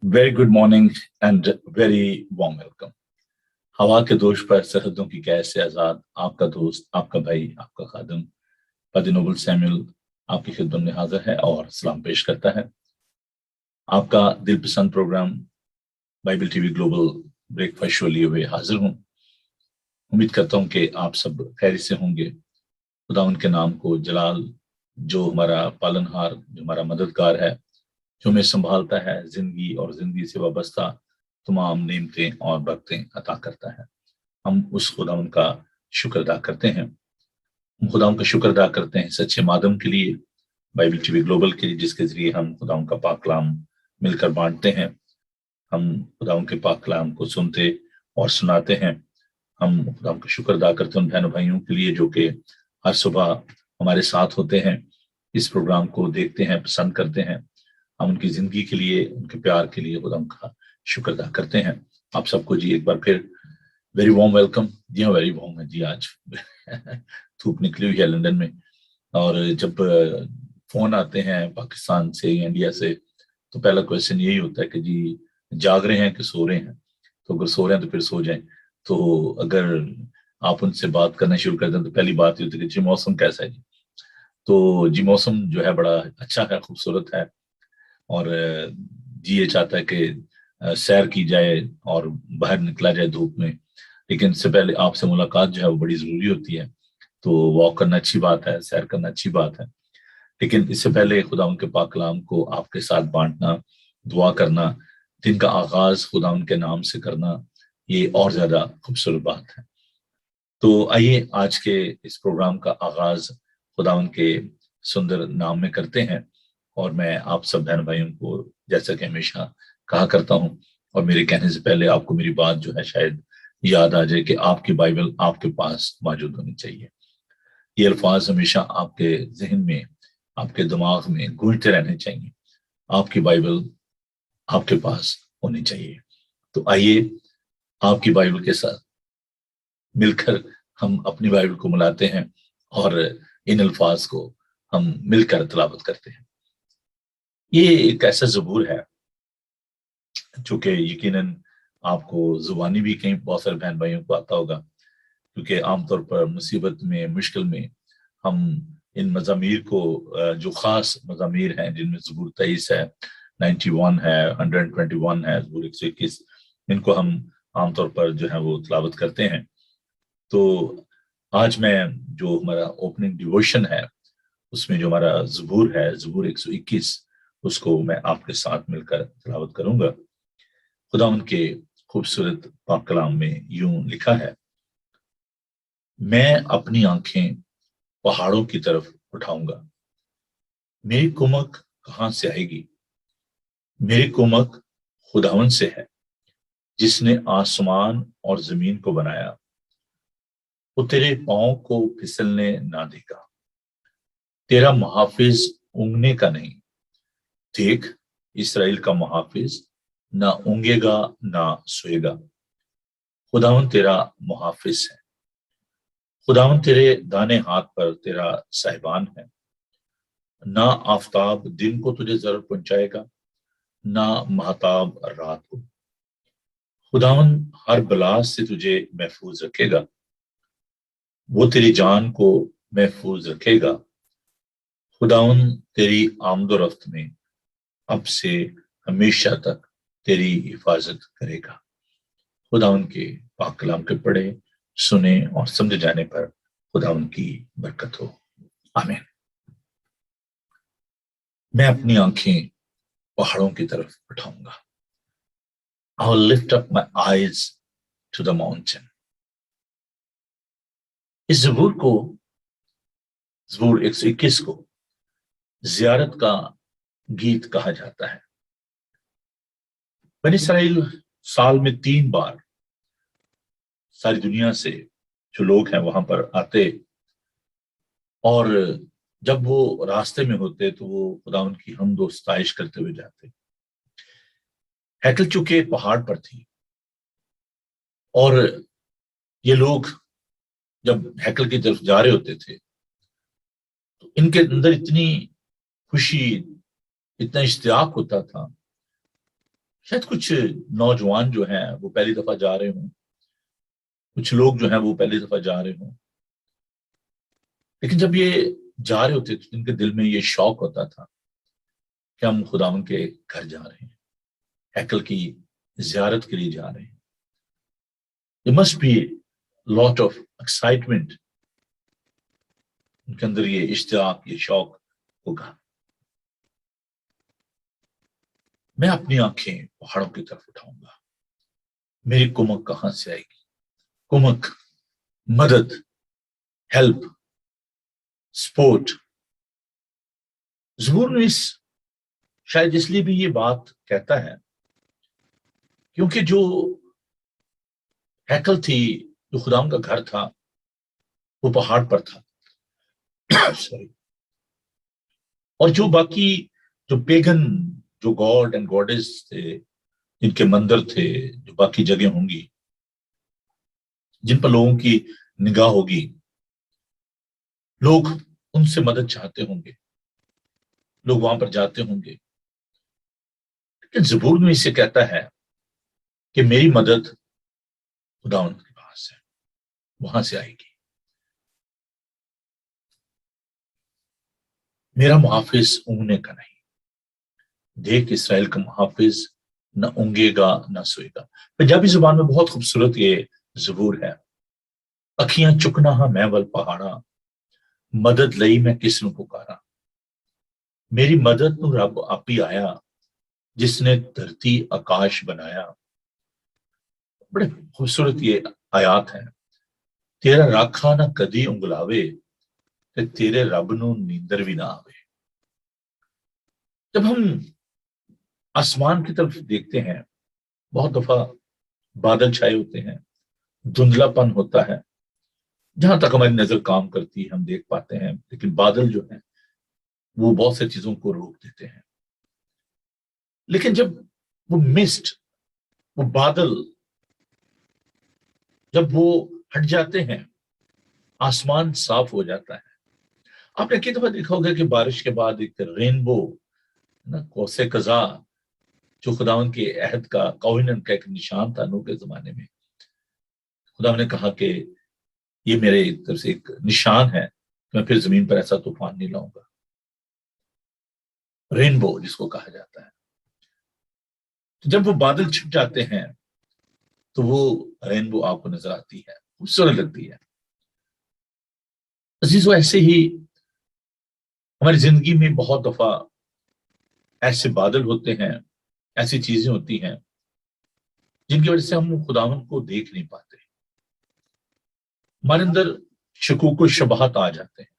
Very good morning and very warm welcome. हवा के दोष पर सरहदों की कैद से आजाद आपका दोस्त, आपका भाई, आपका खादिम पादी नोबल सैमुअल आपकी खिदमत में हाजिर है और सलाम पेश करता है। आपका दिलपसंद programme Bible TV global breakfast show लिए हुए हाजिर हूँ। उम्मीद करता हूँ कि आप सब खैर से होंगे। खुदा उनके नाम को जलाल, जो हमारा पालनहार, जो हमारा मददगार है, जो हमें संभालता है, जिंदगी और जिंदगी से वाबस्ता तमाम नेमतें और बरकतें अता करता है। हम उस खुदा उनका शुक्र अदा करते हैं। हम खुदा उनका शुक्र अदा करते हैं सच्चे माध्यम के लिए, बाइबल टीवी ग्लोबल के लिए, जिसके जरिए हम खुदा उनका पाक कलाम मिलकर बांटते हैं। हम खुदा उनके पाक कलाम को सुनते और सुनाते हैं। हम खुदा उनका शुक्र अदा करते हैं उन बहनों भाइयों के लिए जो कि हर सुबह हमारे साथ होते हैं, इस प्रोग्राम को देखते हैं, पसंद करते हैं। हम उनकी जिंदगी के लिए, उनके प्यार के लिए खुदा उनका शुक्र अदा करते हैं। आप सबको जी एक बार फिर वेरी वार्म वेलकम। जी हाँ, वेरी वार्म है जी। आज धूप निकली हुई है लंदन में, और जब फोन आते हैं पाकिस्तान से या इंडिया से तो पहला क्वेश्चन यही होता है कि जी जाग रहे हैं कि सो रहे हैं। तो अगर सो रहे हैं तो फिर सो जाएं। तो अगर आप उनसे बात करना शुरू कर दें तो पहली बात ये होती है कि जी मौसम कैसा है जी। तो जी मौसम जो है बड़ा अच्छा है, खूबसूरत है, और जी ये चाहता है कि सैर की जाए और बाहर निकला जाए धूप में। लेकिन इससे पहले आपसे मुलाकात जो है वो बड़ी जरूरी होती है। तो वॉक करना अच्छी बात है, सैर करना अच्छी बात है, लेकिन इससे पहले खुदा उनके पाक कलाम को आपके साथ बांटना, दुआ करना, दिन का आगाज खुदा उनके नाम से करना, ये और ज्यादा खूबसूरत बात है। तो आइए आज के इस प्रोग्राम का आगाज खुदा उनके सुंदर नाम में करते हैं। और मैं आप सब बहन भाइयों को जैसा कि हमेशा कहा करता हूं, और मेरे कहने से पहले आपको मेरी बात जो है शायद याद आ जाए कि आपकी बाइबल आपके पास मौजूद होनी चाहिए। ये अल्फाज हमेशा आपके जहन में, आपके दिमाग में गूंजते रहने चाहिए। आपकी बाइबल आपके पास होनी चाहिए। तो आइए आपकी बाइबल के साथ मिलकर हम अपनी बाइबल को मिलाते हैं और इन अल्फाज को हम मिलकर तिलावत करते हैं। ये एक ऐसा ज़बूर है जो कि यकीनन आपको जुबानी भी कहीं बहुत सारे बहन भाइयों को आता होगा, क्योंकि आमतौर पर मुसीबत में, मुश्किल में हम इन मज़ामीर को, जो खास मज़ामीर हैं जिनमें ज़बूर 23 है, 91 है, 121 है, ज़बूर 121, इनको हम आमतौर पर जो है वो तिलावत करते हैं। तो आज मैं जो हमारा ओपनिंग डिवोशन है उसमें जो हमारा ज़बूर है, ज़बूर 121, उसको मैं आपके साथ मिलकर तिलावत करूंगा। खुदा उनके खूबसूरत पाक कलाम में यूं लिखा है, मैं अपनी आंखें पहाड़ों की तरफ उठाऊंगा, मेरी कुमक कहां से आएगी? मेरी कुमक खुदावन से है, जिसने आसमान और जमीन को बनाया। वो तेरे पांव को फिसलने ना देगा, तेरा मुहाफिज ऊँघने का नहीं। देख, इसराइल का मुहाफिज ना ऊँघेगा ना सोएगा। खुदावन तेरा मुहाफिज है, खुदावन तेरे दाने हाथ पर तेरा साहिबान है। ना आफताब दिन को तुझे जरूर पहुंचाएगा, ना महताब रात को। खुदावन हर बला से तुझे महफूज रखेगा, वो तेरी जान को महफूज रखेगा। खुदावन तेरी आमदोरफ्त में अब से हमेशा तक तेरी हिफाजत करेगा। खुदा उनके पाक कलाम के पढ़े, सुने और समझे जाने पर खुदा उनकी बरकत हो। आमीन। मैं अपनी आंखें पहाड़ों की तरफ उठाऊंगा। I will lift up my eyes to the mountain. इस ज़बूर को, ज़बूर 121 को ज़ियारत का गीत कहा जाता है। बनी इस्राएल साल में 3 बार सारी दुनिया से जो लोग हैं वहां पर आते, और जब वो रास्ते में होते तो वो खुदा उनकी हमद व सताइश करते हुए जाते। हैकल चूंकि पहाड़ पर थी, और ये लोग जब हैकल की तरफ जा रहे होते थे तो इनके अंदर इतनी खुशी, इतना इश्तियाक होता था शायद कुछ नौजवान जो हैं वो पहली दफा जा रहे हों, कुछ लोग जो हैं वो पहली दफा जा रहे हों, लेकिन जब ये जा रहे होते तो इनके दिल में ये शौक होता था कि हम खुदावन के घर जा रहे हैं, हैकल की जियारत के लिए जा रहे हैं। There must be lot of excitement, उनके अंदर ये इश्तियाक, ये शौक होगा। मैं अपनी आंखें पहाड़ों की तरफ उठाऊंगा, मेरी कुमक कहां से आएगी? कुमक, मदद, हेल्प, सपोर्ट। ज़बूरनीस शायद इसलिए भी ये बात कहता है क्योंकि जो हैकल थी, जो खुदाम का घर था, वो पहाड़ पर था। सॉरी। और जो बाकी जो पेगन, जो गॉड एंड गॉडेस थे, जिनके मंदिर थे, जो बाकी जगह होंगी जिन पर लोगों की निगाह होगी, लोग उनसे मदद चाहते होंगे, लोग वहां पर जाते होंगे। लेकिन ज़बूर में इसे कहता है कि मेरी मदद खुदावंद के पास है, वहां से आएगी। मेरा मुहाफिज ऊँगने का नहीं, देख इसराइल का मुहाफिज न ऊँगेगा न सोएगा। पंजाबी जुबान में बहुत खूबसूरत ये ज़बूर है। अखियां चुकना हा मैं वल पहाड़ा, मदद लई मैं किस नू पुकारा। मेरी मदद नू रब आप ही आया, जिसने धरती आकाश बनाया। बड़े खूबसूरत ये आयात है। तेरा राखा ना कदी उंगलावे, ते तेरे रब नू नींदर भी ना आवे। जब हम आसमान की तरफ देखते हैं, बहुत दफा बादल छाए होते हैं, धुंधलापन होता है, जहां तक हमारी नजर काम करती है हम देख पाते हैं, लेकिन बादल जो है वो बहुत सी चीजों को रोक देते हैं। लेकिन जब वो मिस्ट, वो बादल जब वो हट जाते हैं, आसमान साफ हो जाता है। आपने कई दफा देखा होगा कि बारिश के बाद एक रेनबो ना, कौसे कजा, जो खुदावन के अहद का, कॉवेनेंट का एक निशान था नूह के जमाने में। खुदा ने कहा कि ये मेरे तरफ से एक निशान है, मैं फिर जमीन पर ऐसा तूफान नहीं लाऊंगा। रेनबो जिसको कहा जाता है। तो जब वो बादल छिप जाते हैं तो वो रेनबो आपको नजर आती है, खूबसूरत लगती है। अजीजों, ऐसे ही हमारी जिंदगी में बहुत दफा ऐसे बादल होते हैं, ऐसी चीजें होती हैं जिनकी वजह से हम खुदावन को देख नहीं पाते। हमारे अंदर शकूक व शबहत आ जाते हैं।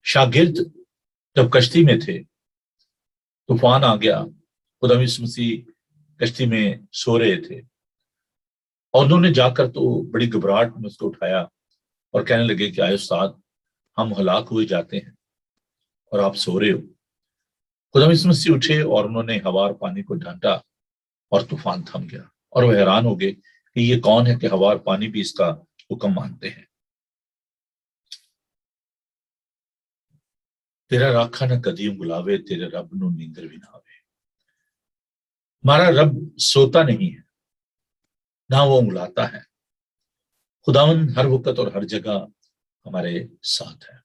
शागिर्द जब कश्ती में थे, तूफान आ गया, खुदा यीशु मसीह कश्ती में सो रहे थे और उन्होंने जाकर तो बड़ी घबराहट में उसको उठाया और कहने लगे कि आए उस्ताद, हम हलाक हुए जाते हैं और आप सो रहे हो। खुदा यीशु मसीह उठे और उन्होंने हवा और पानी को ढांटा और तूफान थम गया। और वो हैरान हो गए कि ये कौन है कि हवा और पानी भी इसका हुक्म मानते हैं। तेरा राखा न कदी बुलावे, तेरे रब नू नींदर भी ना आवे। हमारा रब सोता नहीं है, ना वो उंगलाता है। खुदावन हर वक्त और हर जगह हमारे साथ है।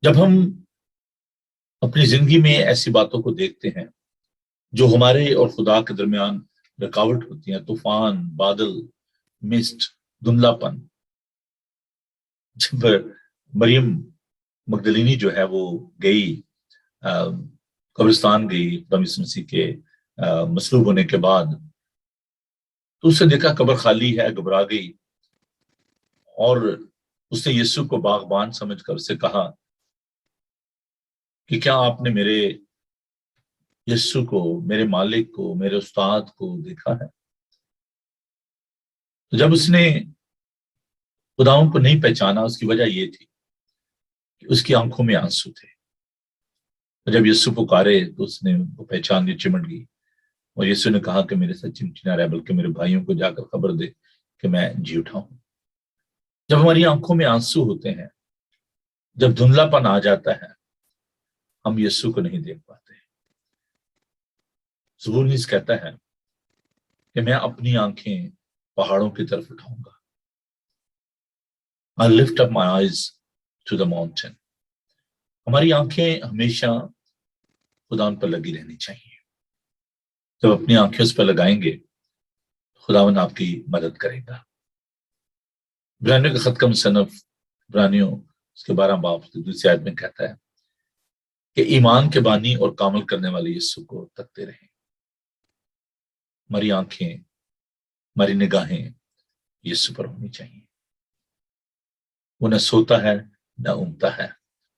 जब हम अपनी जिंदगी में ऐसी बातों को देखते हैं जो हमारे और खुदा के दरमियान रुकावट होती है, तूफान, बादल, मिस्ट, धुंधलापन। जब मरियम मगदलिनी जो है वो गई, कब्रिस्तान गई खुदा यीशु मसीह के मसलूब होने के बाद, तो उसने देखा कब्र खाली है, घबरा गई और उसने यीशु को बागबान समझकर उससे कहा कि क्या आपने मेरे यीशु को, मेरे मालिक को, मेरे उस्ताद को देखा है? तो जब उसने खुदाओं को नहीं पहचाना, उसकी वजह ये थी कि उसकी आंखों में आंसू थे। तो जब यीशु पुकारे तो उसने वो पहचान ली, चिमट गई और यीशु ने कहा कि मेरे साथ चिमटी ना रहे, बल्कि मेरे भाइयों को जाकर खबर दे कि मैं जी उठा हूं। जब हमारी आंखों में आंसू होते हैं, जब धुंधलापन आ जाता है, हम यीशु को नहीं देख पाते। ज़बूर नीज़ कहता है कि मैं अपनी आंखें पहाड़ों की तरफ उठाऊंगा। I lift up my eyes to the mountain. हमारी आंखें हमेशा खुदा पर लगी रहनी चाहिए। जब अपनी आंखें उस पर लगाएंगे खुदावन आपकी मदद करेगा। इब्रानियों का खत का मुसन्निफ इब्रानियों उसके 12 बाब की दूसरी आयत में कहता है कि ईमान के बानी और कामल करने वाले यीशु को तकते रहें। हमारी आंखें, हमारी निगाहें यीशु पर होनी चाहिए। वो न सोता है न ऊँघता है,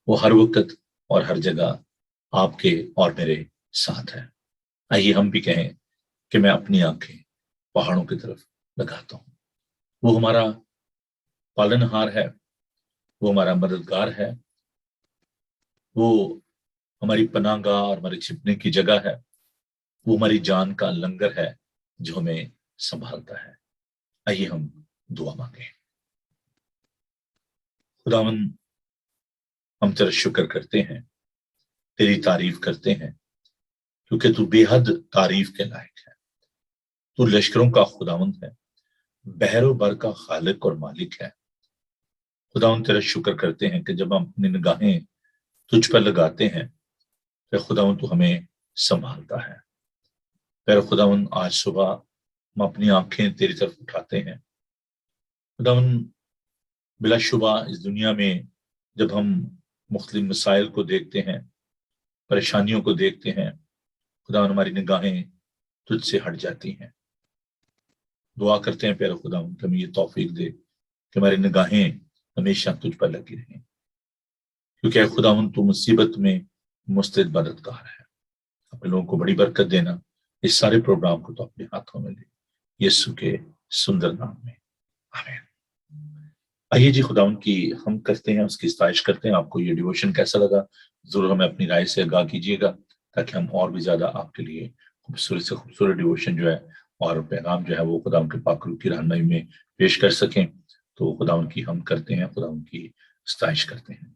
वो हर वक्त और हर जगह आपके और मेरे साथ है। आइए हम भी कहें कि मैं अपनी आंखें पहाड़ों की तरफ लगाता हूँ। वो हमारा पालनहार है, वो हमारा मददगार है, वो हमारी पनाहगाह और हमारे छिपने की जगह है, वो हमारी जान का लंगर है जो हमें संभालता है। आइए हम दुआ मांगे। खुदावन, हम तेरा शुक्र करते हैं, तेरी तारीफ करते हैं, क्योंकि तू बेहद तारीफ के लायक है। तू लश्करों का खुदावंद है, बहरो बर का खालिक और मालिक है। खुदावन तेरा शुक्र करते हैं कि जब हम अपनी निगाहें तुझ पर लगाते हैं तो खुदावन तू हमें संभालता है। फिर खुदावन आज सुबह हम अपनी आंखें तेरी तरफ उठाते हैं। खुदावन बिलाशुबा इस दुनिया में जब हम मुख्तलिफ मसाइल को देखते हैं, परेशानियों को देखते हैं, खुदावन हमारी निगाहें तुझसे हट जाती हैं। दुआ करते हैं प्यारे खुदावन कि हमें ये तौफीक दे कि हमारी निगाहें हमेशा तुझ पर लगी रहें, क्योंकि खुदावन तू मुसीबत में मुस्तैद मददगार है। अपने लोगों को बड़ी बरकत देना। इस सारे प्रोग्राम को तो अपने हाथों में ले, यीशु के सुंदर नाम में, आमीन। आइए जी खुदावन की हम करते हैं, उसकी इस्ताइश करते हैं। आपको ये डिवोशन कैसा लगा जरूर हमें अपनी राय से आगाह कीजिएगा, ताकि हम और भी ज्यादा आपके लिए खूबसूरत से खूबसूरत डिवोशन जो है और पैगाम जो है वो खुदावन के पाक रूह की रहनुमाई में पेश कर सकें। तो खुदावन की हम करते हैं, खुदावन की इस्ताइश करते हैं।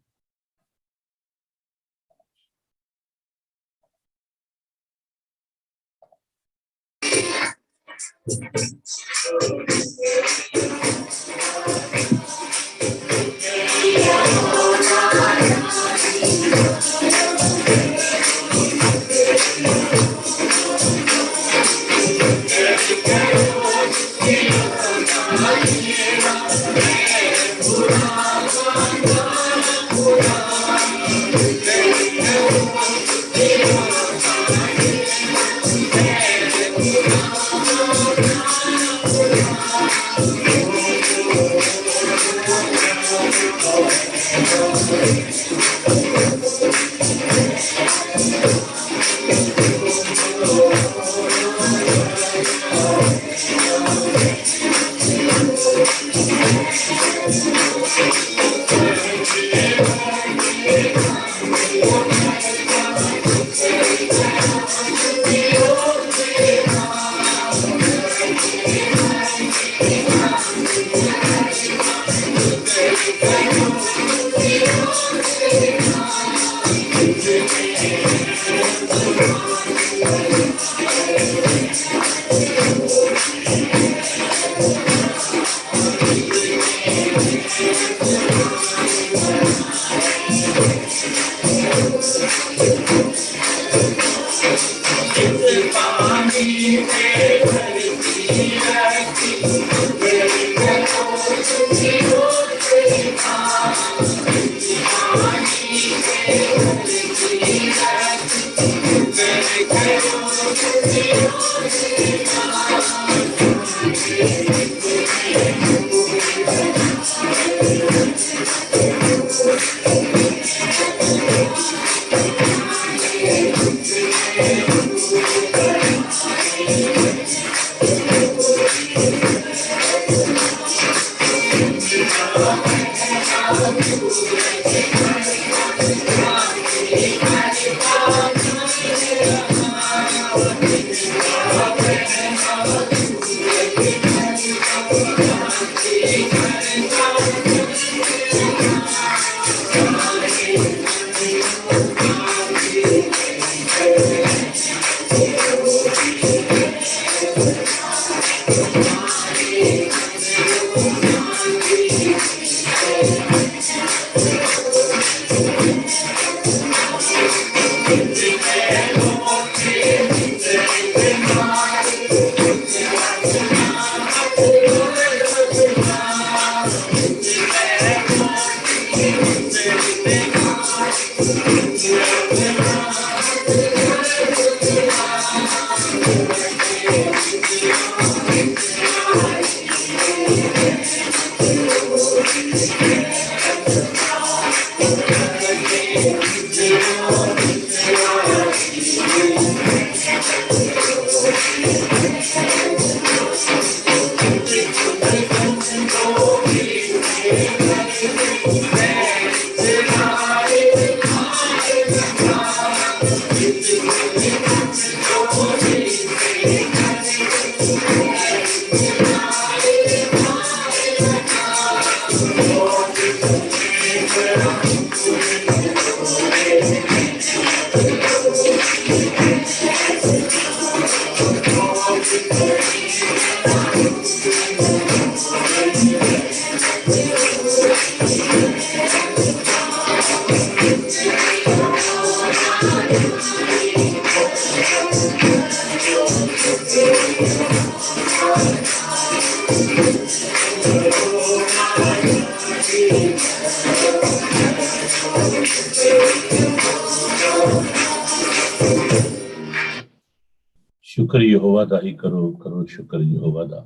शुक्र यहोवा दा ही करो करो शुक्र यहोवा दा।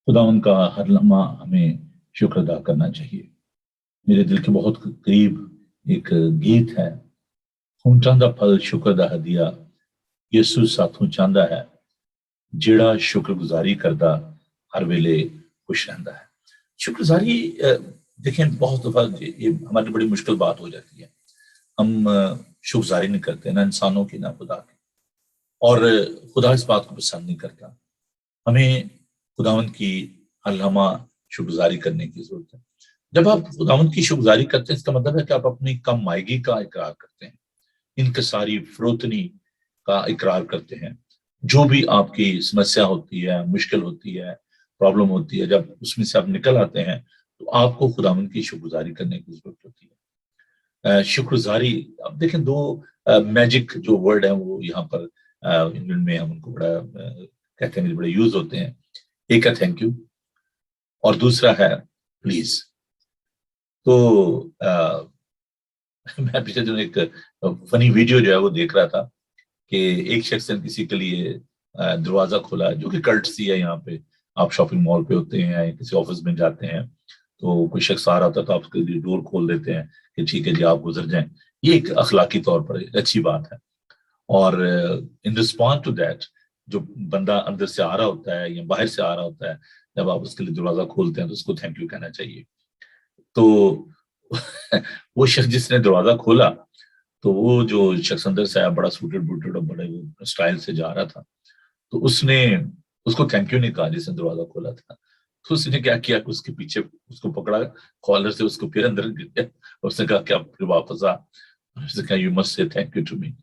खुदा उनका हर लम्हा हमें शुक्र अदा करना चाहिए। मेरे दिल के बहुत करीब एक गीत है, खूंटां दा फल शुक्र दा हदिया, यीशु साथों चाहता है, जेड़ा शुक्रगुजारी करदा हर वेले खुश रहता है। शुक्रगुजारी देखें बहुत दफा ये हमारी बड़ी मुश्किल बात हो जाती है, हम शुक्रगुजारी नहीं करते, ना इंसानों की ना खुदा की, और खुदा इस बात को पसंद नहीं करता। हमें खुदावंद की हर लम्हा शुक्रगुजारी करने की जरूरत है। जब आप खुदावंद की शुक्रगुजारी करते हैं, इसका मतलब है कि आप अपनी कम आयगी का इकरार करते हैं, इनकसारी फरोतनी का इकरार करते हैं। जो भी आपकी समस्या होती है, मुश्किल होती है, प्रॉब्लम होती है, जब उसमें से आप निकल आते हैं तो आपको खुदावंद की शुक्रगुजारी करने की जरूरत होती है। शुक्रगुजारी, अब देखें दो मैजिक जो वर्ड है वो यहाँ पर इंग्लैंड में हम उनको बड़ा कहते हैं, बड़े यूज होते हैं। एक है थैंक यू और दूसरा है प्लीज। तो मैं पिछले दिन एक फनी वीडियो जो है वो देख रहा था कि एक शख्स ने किसी के लिए दरवाजा खोला, जो कि कर्टसी है। यहाँ पे आप शॉपिंग मॉल पे होते हैं, किसी ऑफिस में जाते हैं तो कोई शख्स आ रहा होता है तो आप उसके लिए डोर खोल देते हैं कि ठीक है जी आप गुजर जाएं। ये एक अखलाकी तौर पर अच्छी बात है। और इन रिस्पॉन्स टू दैट, जो बंदा अंदर से आ रहा होता है या बाहर से आ रहा होता है, जब आप उसके लिए दरवाजा खोलते हैं तो उसको थैंक यू कहना चाहिए। तो वो शख्स जिसने दरवाजा खोला, तो वो जो शख्स अंदर से आया बड़ा सूटेड बूटेड और बड़े स्टाइल से जा रहा था, तो उसने उसको थैंक यू नहीं कहा जिसने दरवाजा खोला था। तो उसने क्या किया कि उसके पीछे उसको पकड़ा, कॉलर से उसको फिर अंदर गिर, उसने कहा कि आप फिर वापस आ। उसने कहा you must say thank you to me.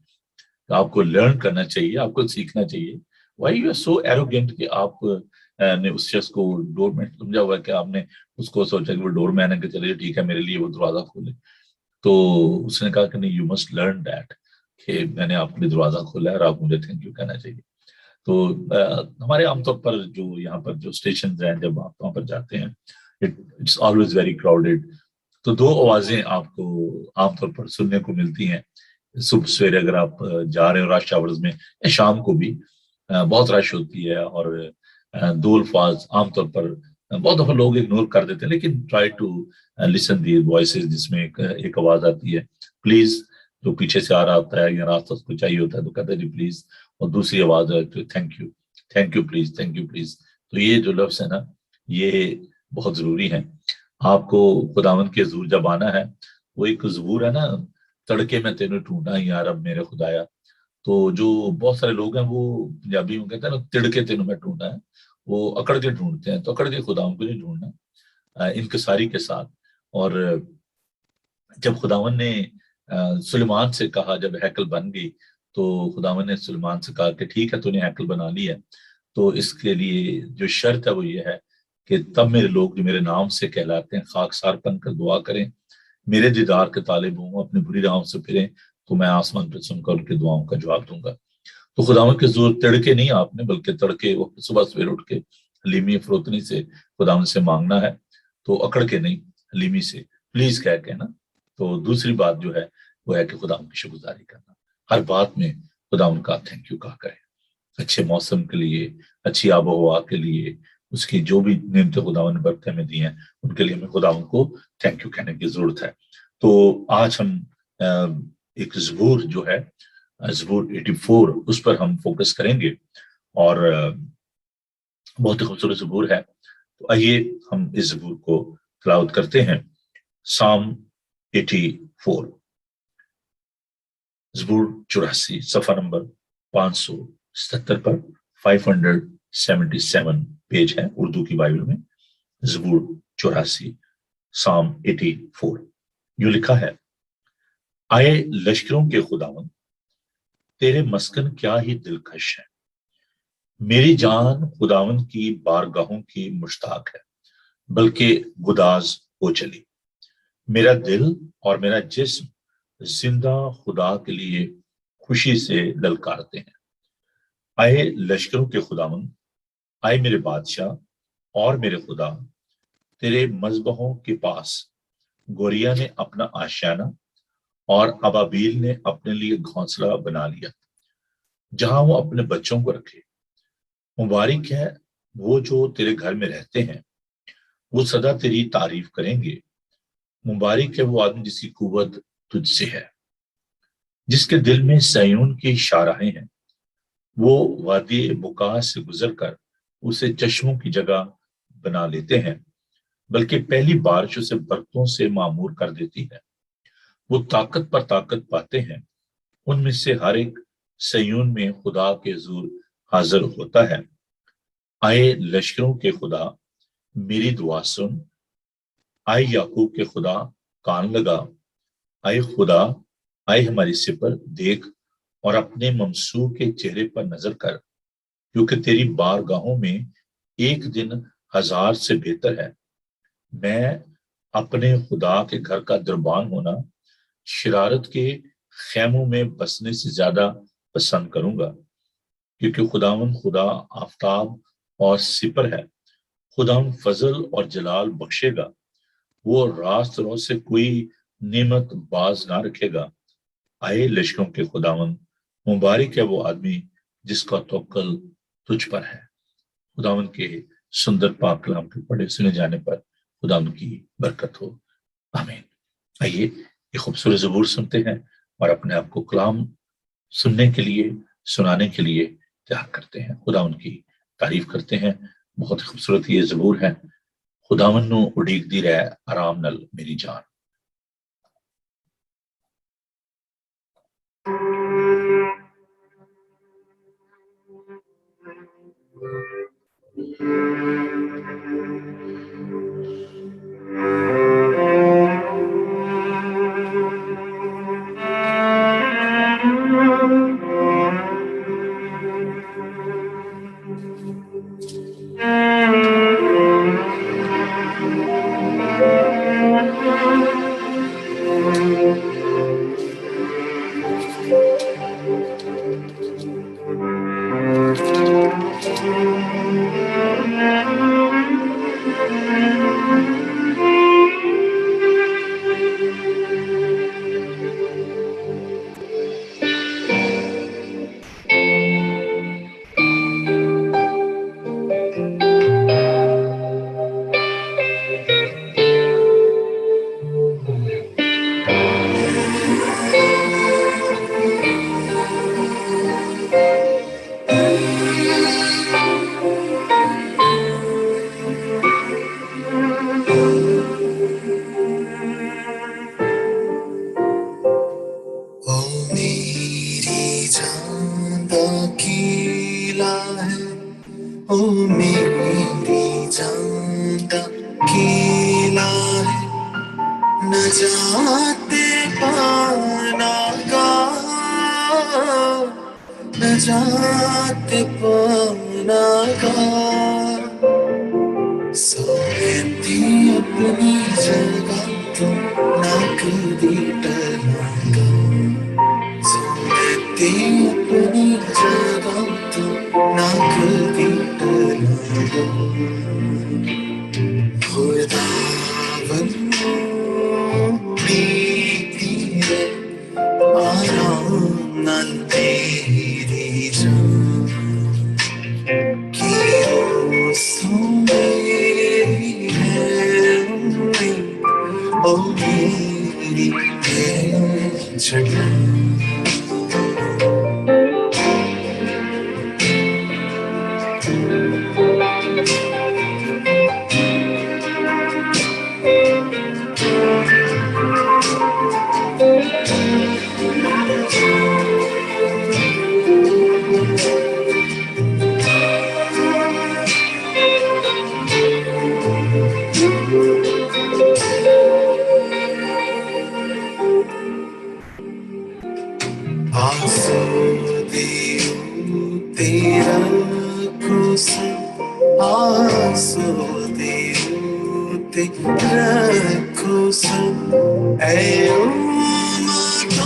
आपको लर्न करना चाहिए, आपको सीखना चाहिए। Why you are so arrogant कि आप ने उस शख्स को डोरमैन समझा हुआ कि आपने उसको सोचा कि वो डोरमैन है कि चलिए ठीक है मेरे लिए वो दरवाजा खोले। तो उसने कहा कि नहीं, यू मस्ट लर्न दैट कि मैंने आपके लिए दरवाजा खोला है और आप मुझे थैंक यू कहना चाहिए। तो हमारे आमतौर पर जो यहाँ पर जो स्टेशन हैं, जब आप वहाँ पर जाते हैं, इट्स ऑलवेज वेरी क्राउडेड। तो दो आवाजें आपको आमतौर पर सुनने को मिलती हैं। सुबह सवेरे अगर आप जा रहे हो रश आवर्स में, या शाम को भी बहुत रश होती है, और दो अल्फाज आमतौर पर बहुत दफा लोग इग्नोर कर देते हैं, लेकिन try to listen the voices, जिसमें एक आवाज आती है प्लीज, जो पीछे से आ रहा होता है या रास्ता उसको चाहिए होता है तो कहते हैं जी प्लीज, और दूसरी आवाज है thank you, thank you please, thank you please. तो ये जो लफ्ज है ना, ये बहुत जरूरी है। आपको खुदावंद के हजूर जब आना है, वो एक ज़बूर है ना, तड़के में तेनू ढूंढा यार अब मेरे खुदाया। तो जो बहुत सारे लोग हैं वो पंजाबी में कहते हैं ना, तिड़के तेनू मैं ढूंढा है, वो अकड़ के ढूंढते हैं। तो अकड़ के खुदावन को नहीं ढूंढना, इनकसारी के साथ। और जब खुदावन ने सुलेमान से कहा, जब हैकल बन गई, तो खुदावन ने सुलेमान से कहा कि ठीक है तूने हैकल बना ली है, تو اس کے لیے جو شرط ہے وہ یہ ہے کہ تب میرے لوگ جو میرے نام سے کہلاتے ہیں خاکسار بن کر دعا کریں، میرے دیدار کے طالب ہوں، اپنی بری راہوں سے پھریں، تو میں آسمان پہ سن کر ان کی دعاؤں کا جواب دوں گا۔ تو خداوند کے زور تڑکے نہیں آپ نے، بلکہ تڑکے وہ صبح سویر اٹھ کے حلیمی فروتنی سے خداوند سے مانگنا ہے، تو اکڑ کے نہیں، حلیمی سے پلیز کہہ کے نا۔ تو دوسری بات جو ہے وہ ہے کہ خداوند کی شکر گزاری کرنا، ہر بات میں خداوند کا تھینک یو کہا کریں، اچھے موسم کے لیے، اچھی آب و ہوا کے لیے، اس کی جو بھی نعمتیں خداوند نے برکتیں میں دی ہیں ان کے لیے ہمیں خداوند کو تھینک یو کہنے کی ضرورت ہے۔ تو آج ہم ایک زبور جو ہے زبور 84 اس پر ہم فوکس کریں گے، اور بہت ہی خوبصورت زبور ہے۔ تو آئیے ہم اس زبور کو تلاوت کرتے ہیں۔ سام 84، زبور 84، صفحہ نمبر 577 پر، 577 پیج ہے اردو کی بائبل میں، زبور 84، سام 84۔ یوں لکھا ہے، آئے لشکروں کے خداوند، تیرے مسکن کیا ہی دلکش ہے، میری جان خداوند کی بارگاہوں کی مشتاق ہے، بلکہ گداز ہو چلی، میرا دل اور میرا جسم زندہ خدا کے لیے خوشی سے للکارتے ہیں۔ آئے لشکروں کے خداوند، آئے میرے بادشاہ اور میرے خدا، تیرے مذبحوں کے پاس گوریا نے اپنا آشیانہ اور ابابیل نے اپنے لیے گھونسلہ بنا لیا، جہاں وہ اپنے بچوں کو رکھے۔ مبارک ہے وہ جو تیرے گھر میں رہتے ہیں، وہ سدا تیری تعریف کریں گے۔ مبارک ہے وہ آدمی جس کی قوت تجھ سے ہے، جس کے دل میں سیون کی شاہراہیں ہیں۔ وہ وادی بکا سے گزر کر اسے چشموں کی جگہ بنا لیتے ہیں، بلکہ پہلی بارش اسے برتوں سے معمور کر دیتی ہے۔ وہ طاقت پر طاقت پاتے ہیں، ان میں سے ہر ایک سیون میں خدا کے حضور حاضر ہوتا ہے۔ آئے لشکروں کے خدا، میری دعا سن، آئے یعقوب کے خدا کان لگا، آئے خدا، آئے ہماری سپر دیکھ اور اپنے ممسوح کے چہرے پر نظر کر، کیونکہ تیری بارگاہوں میں ایک دن 1000 سے بہتر ہے۔ میں اپنے خدا کے گھر کا دربان ہونا شرارت کے خیموں میں بسنے سے زیادہ پسند کروں گا، کیونکہ خداوند خدا آفتاب اور سپر ہے۔ خداوند فضل اور جلال بخشے گا، وہ راست رو سے کوئی نعمت باز نہ رکھے گا۔ آئے لشکروں کے خداوند، مبارک ہے وہ آدمی جس کا توکل تجھ پر ہے۔ خداوند کے سندر پاک کلام کے پڑھے سنے جانے پر خداوند کی برکت ہو، آمین۔ آئیے یہ خوبصورت زبور سنتے ہیں اور اپنے آپ کو کلام سننے کے لیے، سنانے کے لیے تیار کرتے ہیں، خداوند کی تعریف کرتے ہیں۔ بہت خوبصورت یہ زبور ہے۔ خداوند نو اڈیک دی رہے آرام نل میری جان۔ नागा सोती अपनी जगह तुम ना कभी टलागा सोती अपनी जगह तुम ना कभी टलागा खुदा बनो बीती है आराम न तेरी जान की दोस्तों मेरी है उम्मीद ओ मेरी है छटा तेरा कुसुम आंसू तेरा कुसुम ऐ उम्मतों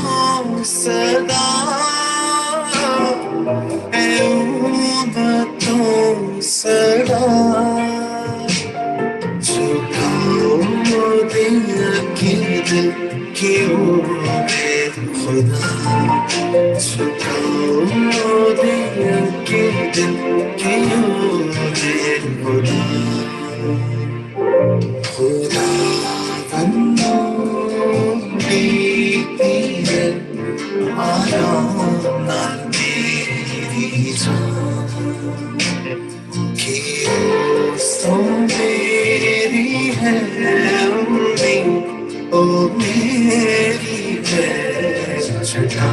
सदा ऐ उम्मतों सदा झुकाओ दिल की ओर खुदा झुकाओ दिल की ओर खुदा बनो बीती है आराम न तेरी जान की दोस्तों मेरी है उम्मीद ओ मेरी है छटा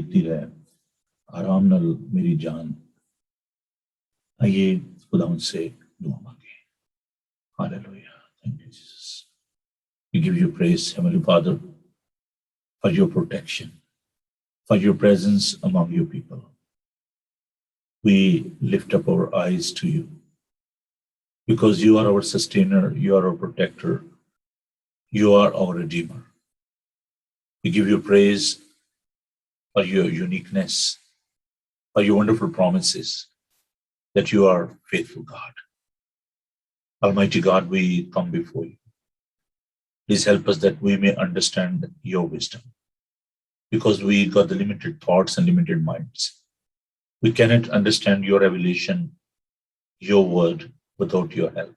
دیکھتی رہے آرام نال میری جان. آئیے خدا ان سے دعا مانگے. Hallelujah. Thank you, Jesus. We give you praise, Heavenly Father, for your protection, for your presence among your people. We lift up our eyes to you because you are our sustainer, you are our protector, you are our redeemer. We give you praise for your uniqueness, for your wonderful promises, that you are faithful God. Almighty God, we come before you. Please help us that we may understand your wisdom, because we got the limited thoughts and limited minds. We cannot understand your revelation, your word, without your help.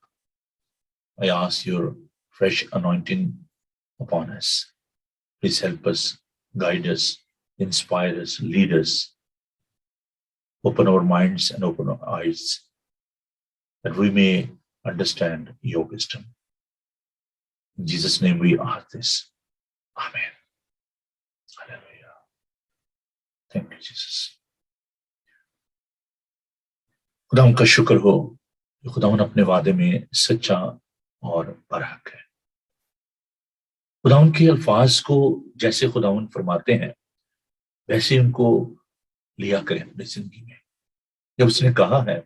I ask your fresh anointing upon us. Please help us, guide us, inspire us, lead us. Open our minds and open our eyes, that we may understand your wisdom. In Jesus' name we ask this. Amen. Hallelujah. Thank you, Jesus. खुदावन का शुक्र हो कि खुदावन अपने वादे में सच्चा और बरहक है. खुदावन के अल्फाज को जैसे खुदावन फरमाते हैं वैसे उनको लिया करें अपनी जिंदगी में. जब उसने कहा है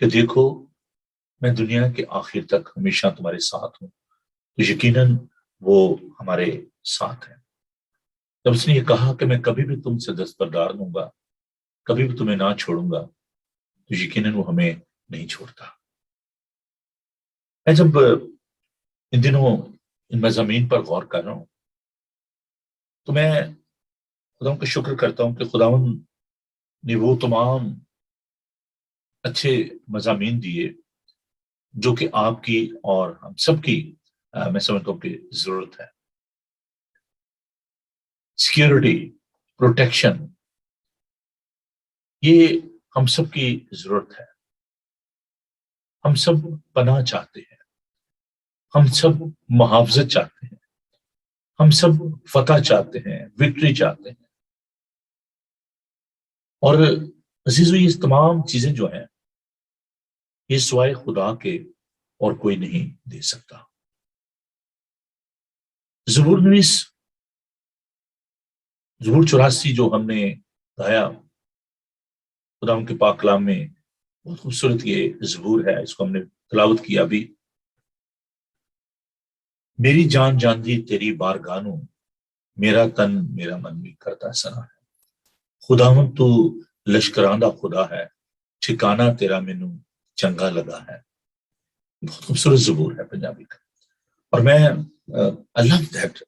कि देखो मैं दुनिया के आखिर तक हमेशा तुम्हारे साथ हूं, तो यकीनन वो हमारे साथ है. जब उसने ये कहा कि मैं कभी भी तुमसे दस्तबरदार दूंगा, कभी भी तुम्हें ना छोड़ूंगा, तो यकीनन वो हमें नहीं छोड़ता. मैं जब इन दिनों इन मज़ामीन पर गौर कर रहा हूं तो मैं खुदावन का शुक्र करता हूं कि खुदावन ने वो तमाम अच्छे मज़ामीन दिए जो कि आपकी और हम सबकी मैं समझता हूं कि जरूरत है. सिक्योरिटी, प्रोटेक्शन, ये हम सबकी जरूरत है. हम सब पनाह चाहते हैं, हम सब मुहावजत चाहते हैं, हम सब फतह चाहते हैं, विक्ट्री चाहते हैं. और अजीजों, ये तमाम चीजें जो हैं ये सिवाय खुदा के और कोई नहीं दे सकता. ज़बूर 84 जो हमने गाया खुदा के पाक कलाम में, बहुत खूबसूरत ये ज़बूर है, इसको हमने तिलावत किया भी. मेरी जान जानदी तेरी बारगानू, मेरा तन मेरा मन भी करता सना है. खुदावंद तू लश्करां दा खुदा है, ठिकाना तेरा मैनू चंगा लगा है. बहुत खूबसूरत ज़बूर है पंजाबी का, और मैं आई लव दैट,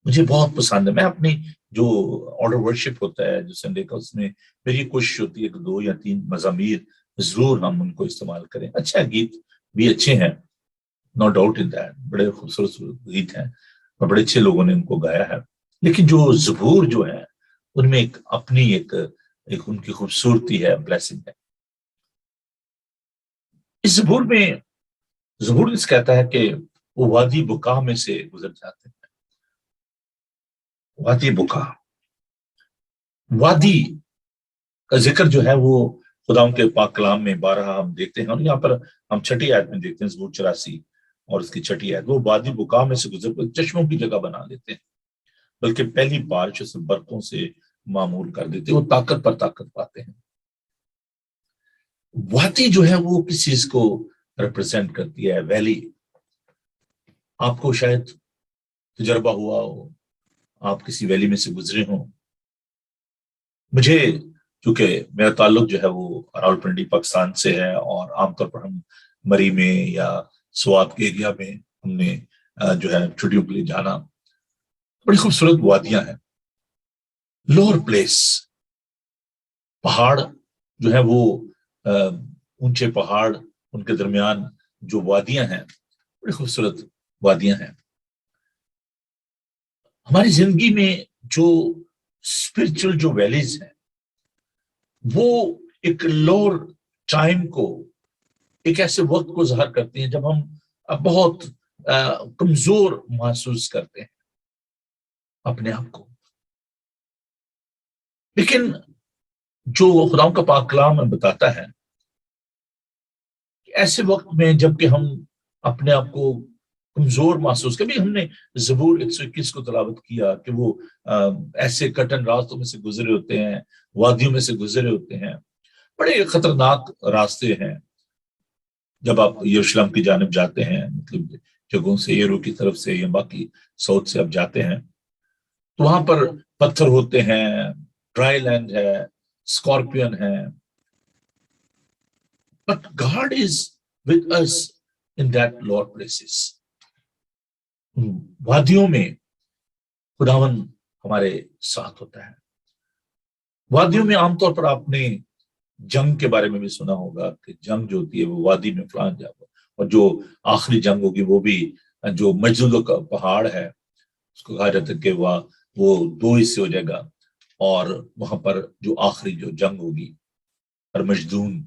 मुझे बहुत पसंद है. मैं अपनी जो ऑर्डर वर्शिप होता है जो संडे का, उसमें मेरी कोशिश होती है कि 2 या 3 मज़ामीर जरूर हम उनको इस्तेमाल करें. अच्छा, गीत भी अच्छे हैं, नो डाउट इन दैट, बड़े खूबसूरत गीत हैं और बड़े अच्छे लोगों ने उनको गाया है. लेकिन जो ज़बूर जो है उनमें एक अपनी एक उनकी खूबसूरती है, ब्लेसिंग है. इस ज़बूर में ज़बूर कहता है कि वो वादी बुका में से गुजर जाते हैं. वादी बुका, वादी का जिक्र जो है वो खुदा के पाक कलाम में 12 हम देखते हैं, और यहाँ पर हम 6ठी आयत में देखते हैं ज़बूर 84 और उसकी 6ठी आयत. वो वादी बुका में से गुजर कर चश्मों की जगह बना देते हैं, बल्कि पहली बारिश से बरतों से मामूल कर देते हैं. वो ताकत पर ताकत पाते हैं. वादी जो है वो किस चीज को रिप्रेजेंट करती है? वैली. आपको शायद तजर्बा हुआ हो, आप किसी वैली में से गुजरे हो. मुझे, क्योंकि मेरा ताल्लुक जो है वो रावलपिंडी पाकिस्तान से है, और आमतौर पर हम मरी में या स्वात के एरिया में हमने जो है छुट्टियों के लिए जाना. बड़ी खूबसूरत वादियां हैं. लोअर प्लेस, पहाड़ जो है वो ऊंचे पहाड़, उनके दरमियान जो वादियां हैं, बड़ी खूबसूरत वादियां हैं. हमारी जिंदगी में जो स्पिरिचुअल जो वैलीज हैं वो एक लोअर टाइम को, एक ऐसे वक्त को ज़ाहिर करती हैं जब हम बहुत कमजोर महसूस करते हैं अपने आप को. لیکن جو خدا کا پاک کلام ہمیں بتاتا ہے کہ ایسے وقت میں جب کہ ہم اپنے آپ کو کمزور محسوس، کبھی ہم نے زبور 121 کو تلاوت کیا کہ وہ ایسے کٹن راستوں میں سے گزرے ہوتے ہیں، وادیوں میں سے گزرے ہوتے ہیں، بڑے خطرناک راستے ہیں جب آپ یروشلم کی جانب جاتے ہیں، مطلب جگہوں سے یرو کی طرف سے یا باقی ساؤتھ سے آپ جاتے ہیں تو وہاں پر پتھر ہوتے ہیں، ڈرائی لینڈ ہے، اسکارپین ہے. But God is with us in that lower places. وادیوں میں خداون ہمارے ساتھ ہوتا ہے. وادیوں میں عام طور پر آپ نے جنگ کے بارے میں بھی سنا ہوگا کہ جنگ جو ہوتی ہے وہ وادی میں فلان جاتا، اور جو آخری جنگ ہوگی وہ بھی جو مجدوں کا پہاڑ ہے اس کو کہا جاتا ہے کہ وہ 2 حصے ہو جائے گا، اور وہاں پر جو آخری جو جنگ ہوگی ارمجدون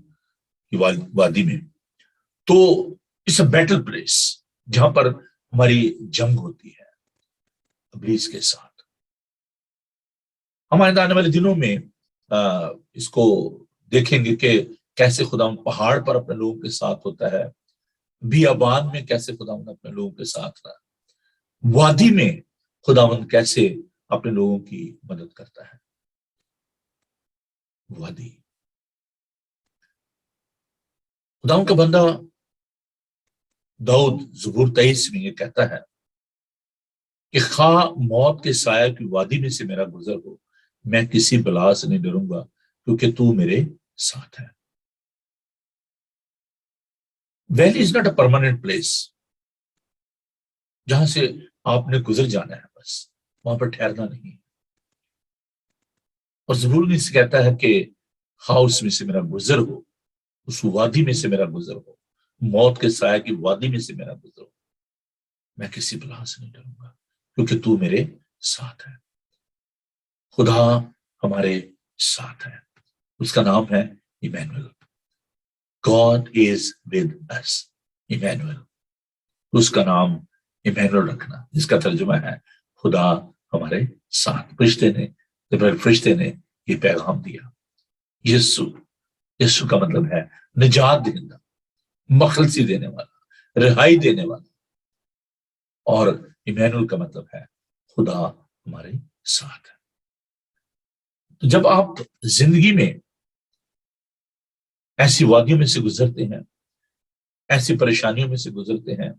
کی وادی میں، تو اٹس اے بیٹل پلیس جہاں پر ہماری جنگ ہوتی ہے ابلیس کے ساتھ. ہمارے آنے والے دنوں میں اس کو دیکھیں گے کہ کیسے خدا پہاڑ پر اپنے لوگوں کے ساتھ ہوتا ہے، بیابان میں کیسے خداوند اپنے لوگوں کے ساتھ رہا، وادی میں خداوند کیسے اپنے لوگوں کی مدد کرتا ہے. وادی خداوند کا بندہ داؤد زبور 23 میں یہ کہتا ہے کہ خواہ موت کے سایہ کی وادی میں سے میرا گزر ہو، میں کسی بلا سے نہیں ڈروں گا کیونکہ تو میرے ساتھ ہے. Valley is not a permanent place جہاں سے آپ نے گزر جانا ہے، بس وہاں پر ٹھہرنا نہیں. اور زبور نے سے کہتا ہے کہ خواہ اس میں سے میرا گزر ہو، اس وادی میں سے میرا گزر ہو، موت کے سایہ کی وادی میں سے میرا گزر ہو، میں کسی بلا سے نہیں ڈروں گا کیونکہ تو میرے ساتھ ہے. خدا ہمارے ساتھ ہے، اس کا نام ہے Emmanuel. God is with us. Emmanuel, اس کا نام ایمینوئل رکھنا، جس کا ترجمہ ہے خدا ہمارے ساتھ. فرشتے نے یہ پیغام دیا. یسو کا مطلب ہے نجات دہندہ، مخلصی دینے والا، رہائی دینے والا، اور ایمینوئل کا مطلب ہے خدا ہمارے ساتھ ہے. تو جب آپ زندگی میں ایسی وادیوں میں سے گزرتے ہیں، ایسی پریشانیوں میں سے گزرتے ہیں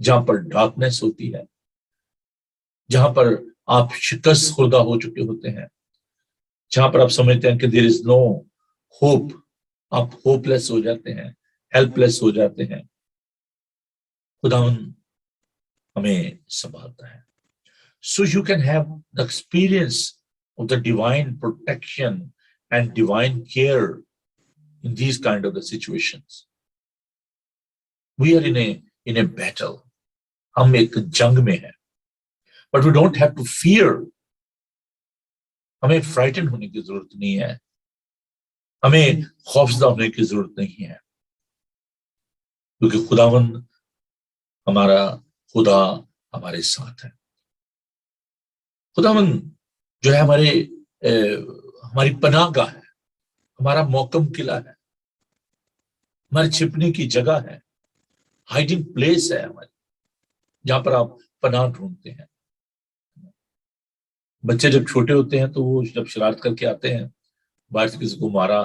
جہاں پر ڈارکنیس ہوتی ہے، جہاں پر آپ شکست خوردہ ہو چکے ہوتے ہیں، جہاں پر آپ سمجھتے ہیں کہ دیر از نو ہوپ، آپ ہوپ لیس ہو جاتے ہیں، ہیلپ لیس ہو جاتے ہیں، خداوند ہمیں سنبھالتا ہے. So you can have the experience of the divine protection and divine care in these kind of the situations. We are in a battle. ہم ایک جنگ میں ہیں. But we don't have to fear. ہمیں فرائٹن ہونے کی ضرورت نہیں ہے، ہمیں خوفزدہ ہونے کی ضرورت نہیں ہے، کیونکہ خداوند خدا ہمارے ساتھ ہے. خداوند جو ہے ہماری پناہ گاہ ہے، ہمارا محکم قلعہ ہے، ہمارے چھپنے کی جگہ ہے، ہائیڈنگ پلیس ہے ہماری، جہاں پر آپ پناہ ڈھونڈتے ہیں. بچے جب چھوٹے ہوتے ہیں تو وہ جب شرارت کر کے آتے ہیں، باہر سے کسی کو مارا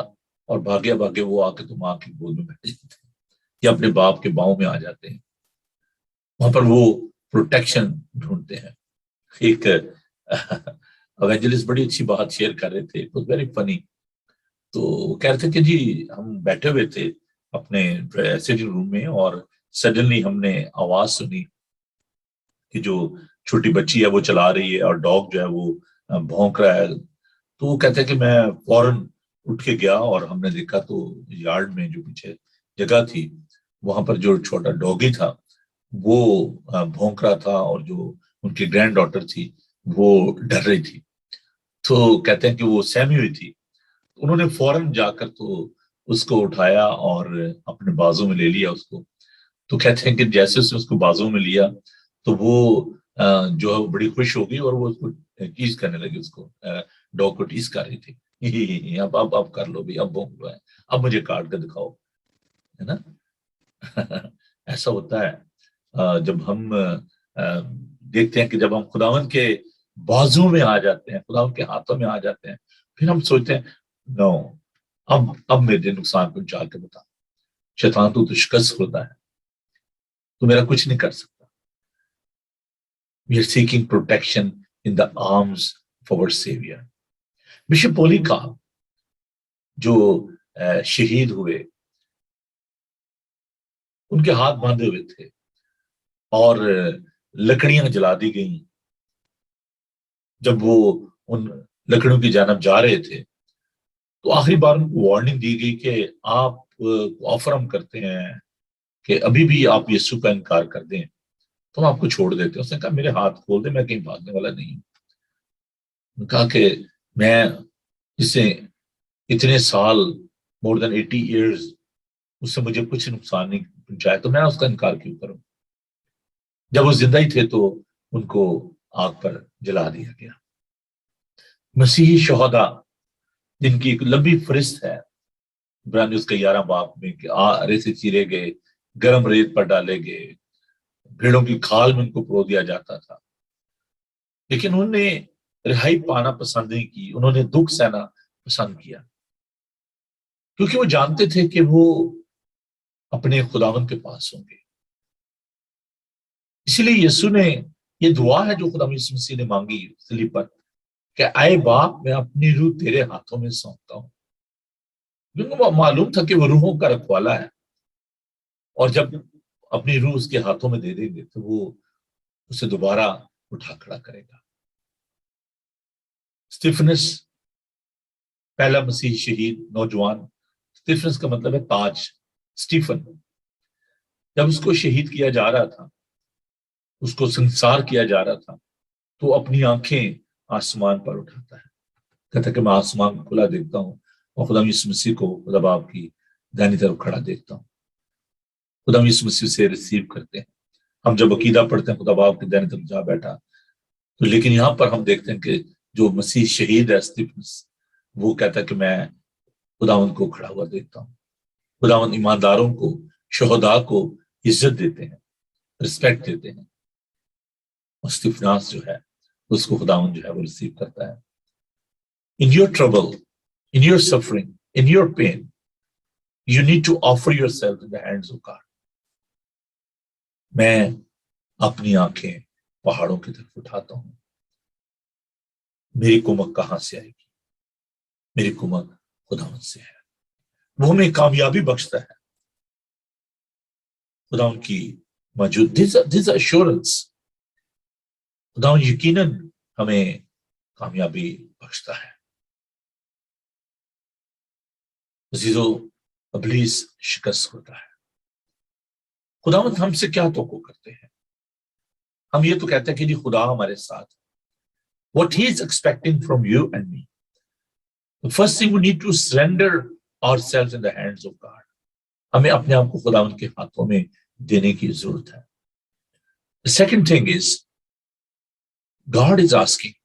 اور بھاگے وہ آ کے تو ماں کی گود میں بیٹھ جاتے ہیں یا اپنے باپ کے باؤں میں آ جاتے ہیں. وہاں پر وہ پروٹیکشن ڈھونڈتے ہیں. ایک ایونجلسٹ بڑی اچھی بات شیئر کر رہے تھے، اٹ واز ویری فنی. تو وہ کہہ رہے تھے کہ جی ہم بیٹھے ہوئے تھے اپنے سٹنگ روم میں، اور سڈنلی ہم نے آواز سنی کہ جو چھوٹی بچی ہے وہ چلا رہی ہے اور ڈاگ جو ہے وہ بھونک رہا ہے. تو وہ کہتے ہیں کہ میں فوراً اٹھ کے گیا اور ہم نے دیکھا تو یارڈ میں جو پیچھے جگہ تھی وہاں پر جو چھوٹا ڈاگی تھا وہ بھونک رہا تھا، اور جو ان کی گرینڈ ڈاٹر تھی وہ ڈر رہی تھی. تو کہتے ہیں کہ وہ سہمی ہوئی تھی، انہوں نے فوراً جا کر تو اس کو اٹھایا اور اپنے بازو میں لے لیا اس کو. تو کہتے ہیں کہ جیسے اس کو بازو میں لیا تو وہ جو ہے بڑی خوش ہو گئی اور وہ اس کو چیز کرنے لگی، اس کو डॉग को टीज कर रही थी, अब कर लो भी, अब भोंक लो है, अब मुझे काट के दिखाओ, है ना। ऐसा होता है जब हम देखते हैं कि जब हम खुदावंद के बाजू में आ जाते हैं, खुदावंद के हाथों में आ जाते हैं, फिर हम सोचते हैं नो, अब मेरे नुकसान पहुंचा के बता, शैतान तू तो शिकस्त होता है, तू मेरा कुछ नहीं कर सकता। We are seeking protection in the arms of our Savior. Bishop Polycarp जो शहीद हुए, उनके हाथ बांधे हुए थे और लकड़ियां जला दी गईं। जब वो उन लकड़ियों की जानब जा रहे थे तो आखिरी बार उनको वार्निंग दी गई कि आप ऑफर हम करते हैं कि अभी भी आप यीशु का इनकार कर दें तो हम आपको छोड़ देते हैं। उसने कहा मेरे हाथ खोल दे, मैं कहीं भागने वाला नहीं हूं। कहा कि मैं जिसे इतने साल, मोर देन 80 years, उससे मुझे कुछ नुकसान नहीं पहुंचाया, तो मैं उसका इनकार क्यों करूं। जब वो जिंदा ही थे तो उनको आग पर जला दिया गया। मसीही शोहदा जिनकी एक लंबी फरिस्त है, इब्रानी उसके 11 बाब में, कि रेत से चीरे गए, गर्म रेत पर डाले गए, भेड़ों की खाल में उनको परो दिया जाता था, लेकिन उन्होंने रिहाई पाना पसंद नहीं की, उन्होंने दुख सहना पसंद किया, क्योंकि वो जानते थे कि वो अपने खुदावंद के पास होंगे। इसलिए यीशु ने, ये दुआ है जो खुदा यीशु मसीह ने मांगी सलीब पर, कि आए बाप मैं अपनी रूह तेरे हाथों में सौंपता हूं। क्योंकि मालूम था कि वो रूहों का रखवाला है, और जब अपनी रूह उसके हाथों में दे देंगे तो वो उसे दोबारा उठा खड़ा करेगा। स्टीफनस, पहला मसीही शहीद नौजवान, स्टीफनस का मतलब है ताज, स्टीफन, जब उसको शहीद किया जा रहा था, उसको संसार किया जा रहा था, तो अपनी आंखें आसमान पर उठाता है, कहता कि मैं आसमान को खुला देखता हूं और खुदा यीशु मसीह को खुदा बाप की दाहिनी तरफ खड़ा देखता हूं। खुदा यीशु मसीह से रिसीव करते हैं। हम जब अकीदा पढ़ते हैं खुदा बाप की दाहिनी तरफ जा बैठा, तो लेकिन यहां पर हम देखते हैं कि जो मसीह शहीद है स्टीफनस, वो कहता है कि मैं खुदावंद को खड़ा हुआ देखता हूं। खुदावंद ईमानदारों को, शोहदा को इज्जत देते हैं, रिस्पेक्ट देते हैं, और स्टीफनास जो है उसको खुदावंद जो है वो रिसीव करता है। In your trouble, in your suffering, in your pain, you need to offer yourself in the hands of God. मैं अपनी आंखें पहाड़ों की तरफ उठाता हूं, मेरी कुमक कहां से आएगी, मेरी कुमक खुदावंद से है। वो हमें कामयाबी बख्शता है, खुदावंद की मौजूद दिस एश्योरेंस, खुदावंद यकीनन हमें कामयाबी बख्शता है। अजीजों, इब्लीस शिकस्त होता है। खुदावंद हमसे क्या तवक्को करते हैं? हम ये तो कहते हैं कि जी खुदा हमारे साथ, what he is expecting from you and me. The first thing, we need to surrender ourselves in the hands of God. हमें अपने आप को खुदावंद के हाथों में देने की जरूरत है। The second thing is, God is asking,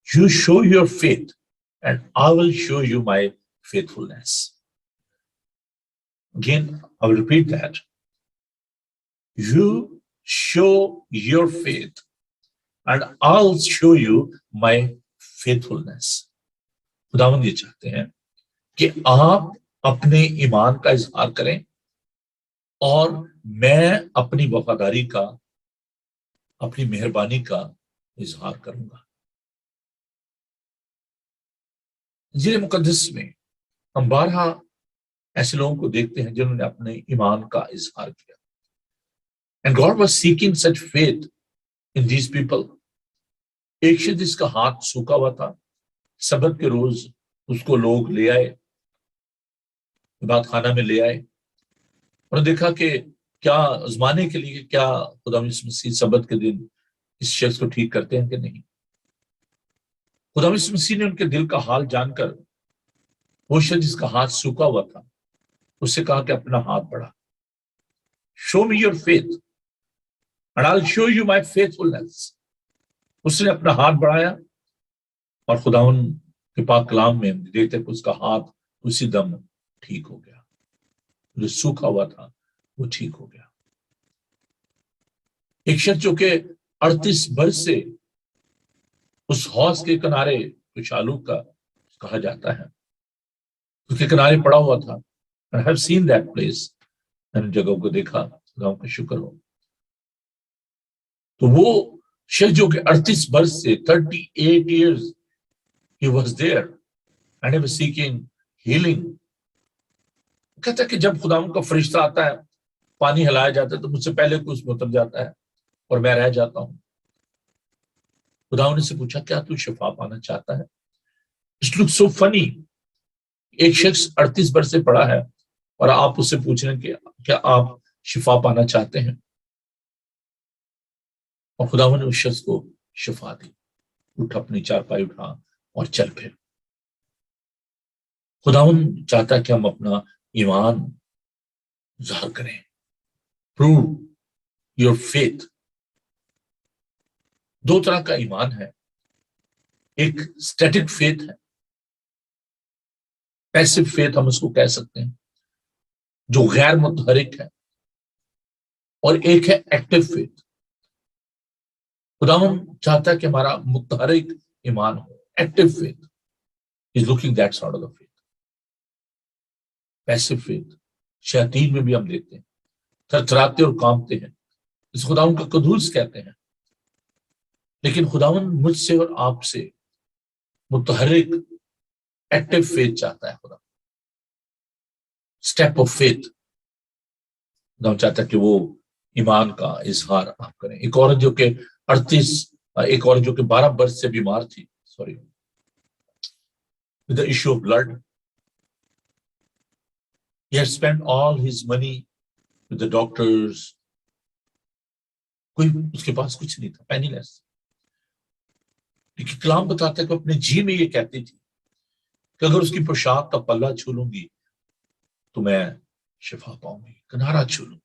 you show your faith and I will show you my faithfulness. Again, I will repeat that. You show your faith and I'll show you my faithfulness. खुदावंद ये चाहते हैं कि आप अपने ईमान का इजहार करें और मैं अपनी वफादारी का, अपनी मेहरबानी का इजहार करूंगा। इंजील मुकद्दस में हम बारहा ऐसे लोगों को देखते हैं जिन्होंने अपने ईमान का इजहार किया, and God was seeking such faith in these people. एक शख्स जिसका हाथ सूखा हुआ था, सबत के रोज उसको लोग ले आए, इबादत खाना में ले आए, और देखा कि क्या आजमाने के लिए क्या खुदा यीशु मसीह सबत के दिन इस शख्स को ठीक करते हैं कि नहीं। खुदा यीशु मसीह ने उनके दिल का हाल जानकर वो शख्स जिसका हाथ सूखा हुआ था उससे कहा कि अपना हाथ बढ़ा, show me your faith and I will show you my faithfulness. उसने अपना हाथ बढ़ाया اور खुदावन के पाक कलाम में हम देखते हैं कि उसका हाथ उसी दम ठीक हो गया, जो सूखा हुआ था वो ठीक हो गया। एक शख्स जो कि 38 बरस से उस हौज के किनारे, जो शालूक का कहा जाता है, उसके किनारे पड़ा हुआ था। I have seen that place, मैंने जगह को देखा, खुदा का शुक्र हो। तो वो शख्स जो कि 38 बरस से 38 years he was there and he was seeking healing, कहता है कि जब खुदा का फरिश्ता आता है, पानी हिलाया जाता है, तो मुझसे पहले कुछ उसमें उतर जाता है और मैं रह जाता हूं। खुदा ने से पूछा, क्या तू शिफा पाना चाहता है? इट लुक्स सो फनी, एक शख्स 38 बरस से पड़ा है और आप उससे पूछ रहे हैं कि क्या आप शिफा पाना चाहते हैं? और खुदावन ने उस शख्स को शिफा दी। उठ, अपनी चारपाई उठा और चल फिर। खुदावन चाहता है कि हम अपना ईमान ज़ाहिर करें, प्रूव योर फेथ। दो तरह का ईमान है, एक स्टैटिक फेथ है, पैसिव फेथ हम उसको कह सकते हैं, जो गैर मुतहरिक है, और एक है एक्टिव फेथ। खुदावन चाहता है कि हमारा मुतहरिक ईमान हो, active faith is looking that sort of faith. Passive faith शैतान में भी हम देखते हैं, थरथराते और कांपते हैं, इस खुदावन का कदूस कहते हैं। लेकिन खुदावन मुझसे और आपसे मुतहरिक एक्टिव फेथ चाहता है। खुदा स्टेप ऑफ फेथ, खुदावन चाहता है कि वो ईमान का इजहार आप करें। एक औरत जो कि 12 बरस से बीमार थी, sorry, with the issue of blood. He had spent all his money with the doctors. कोई उसके पास कुछ नहीं था, penniless. लेकिन कलाम बताता है कि अपने जी में ये कहती थी कि अगर उसकी पोशाक का पल्ला छू लूंगी तो मैं शिफा पाऊंगी, किनारा छू लूंगी।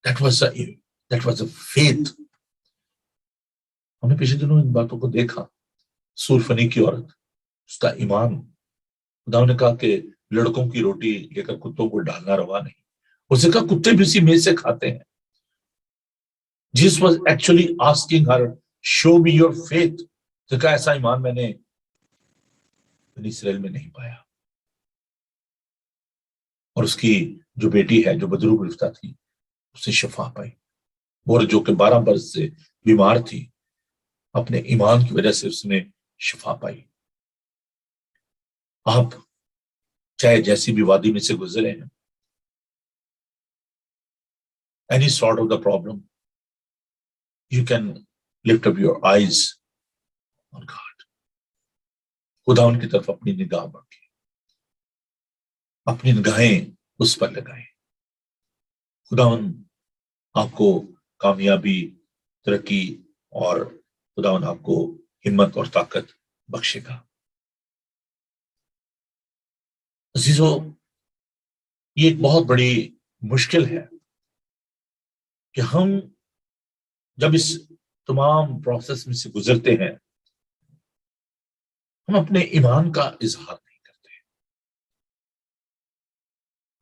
That was a faith. हमने पिछले दिनों इन बातों को देखा। सूरफनी की औरत, उसका ईमान। खुदा ने कहा कि लड़कों की रोटी लेकर कुत्तों को डालना रवा नहीं। उसने कहा कुत्ते भी इसी मेज से खाते हैं। Jesus was actually asking her, show me your faith. तो कहा ऐसा ईमान मैंने इसराइल में नहीं पाया। और उसकी जो बेटी है, जो बदरू गिरफ्तार थी, उसे शिफा पाई। और जो कि 12 बरस से बीमार थी, अपने ईमान की वजह से उसने शिफा पाई। आप चाहे जैसी भी वादी में से गुजरे हैं, any sort of the problem, you can lift up your eyes on God. खुदा उनकी तरफ अपनी निगाह बढ़ी, अपनी निगाहें उस पर लगाएं। खुदावन आपको कामयाबी, तरक्की और खुदावन आपको हिम्मत और ताकत बख्शेगा। अजीजों, ये एक बहुत बड़ी मुश्किल है कि हम जब इस तमाम प्रोसेस में से गुजरते हैं, हम अपने ईमान का इजहार नहीं करते।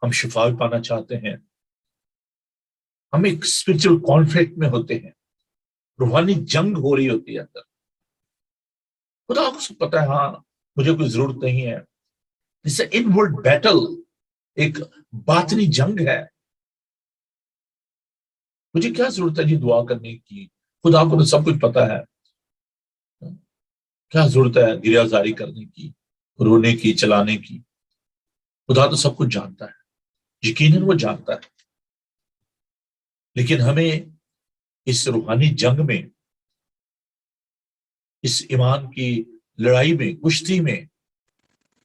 हम शिफा भी पाना चाहते हैं, हम एक स्पिरिचुअल कॉन्फ्लिक्ट में होते हैं, रूहानी जंग हो रही होती है अंदर। खुदा को सब पता है, हाँ मुझे कोई जरूरत नहीं है। इट्स इनवर्ड बैटल, एक बातनी जंग है। मुझे क्या जरूरत है जी दुआ करने की? खुदा को तो सब कुछ पता है। क्या जरूरत है गिरियाजारी करने की, रोने की, चलाने की? खुदा तो सब कुछ जानता है, यकीनन वो जानता है। लेकिन हमें इस रूहानी जंग में, इस ईमान की लड़ाई में, कुश्ती में,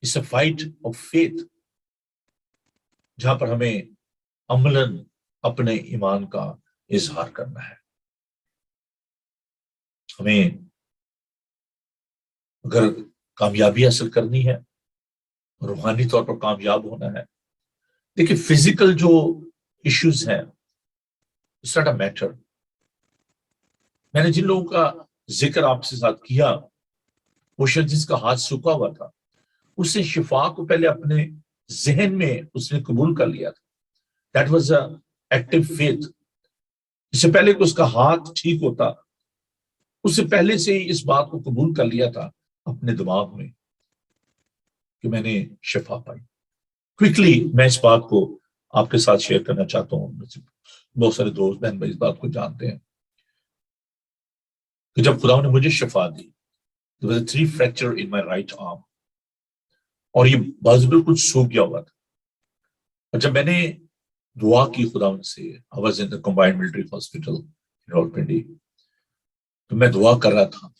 इस फाइट ऑफ फेथ, जहां पर हमें अमलन अपने ईमान का इजहार करना है। हमें अगर कामयाबी हासिल करनी है, रूहानी तौर पर कामयाब होना है, देखिए फिजिकल जो इश्यूज हैं, इट्स नॉट अ मैटर। मैंने जिन लोगों का जिक्र आपसे साथ किया, वो शख्स जिसका हाथ सूखा हुआ था, उसने शिफा को पहले अपने जहन में उसने कबूल कर लिया था। That was a active faith. इससे पहले कि उसका हाथ ठीक होता, उससे पहले से ही इस बात को कबूल कर लिया था अपने दिमाग में कि मैंने शिफा पाई। क्विकली मैं इस बात को आपके साथ शेयर करना चाहता हूँ। बहुत सारे दोस्त बहन भाई इस बात को जानते हैं कि जब खुदा ने मुझे शिफा दी, there was a 3 fracture in my right arm, और ये बाजू बिल्कुल सूख गया हुआ था। और जब मैंने दुआ की खुदा से, I was in the combined military hospital in Rawalpindi, तो मैं दुआ कर रहा था,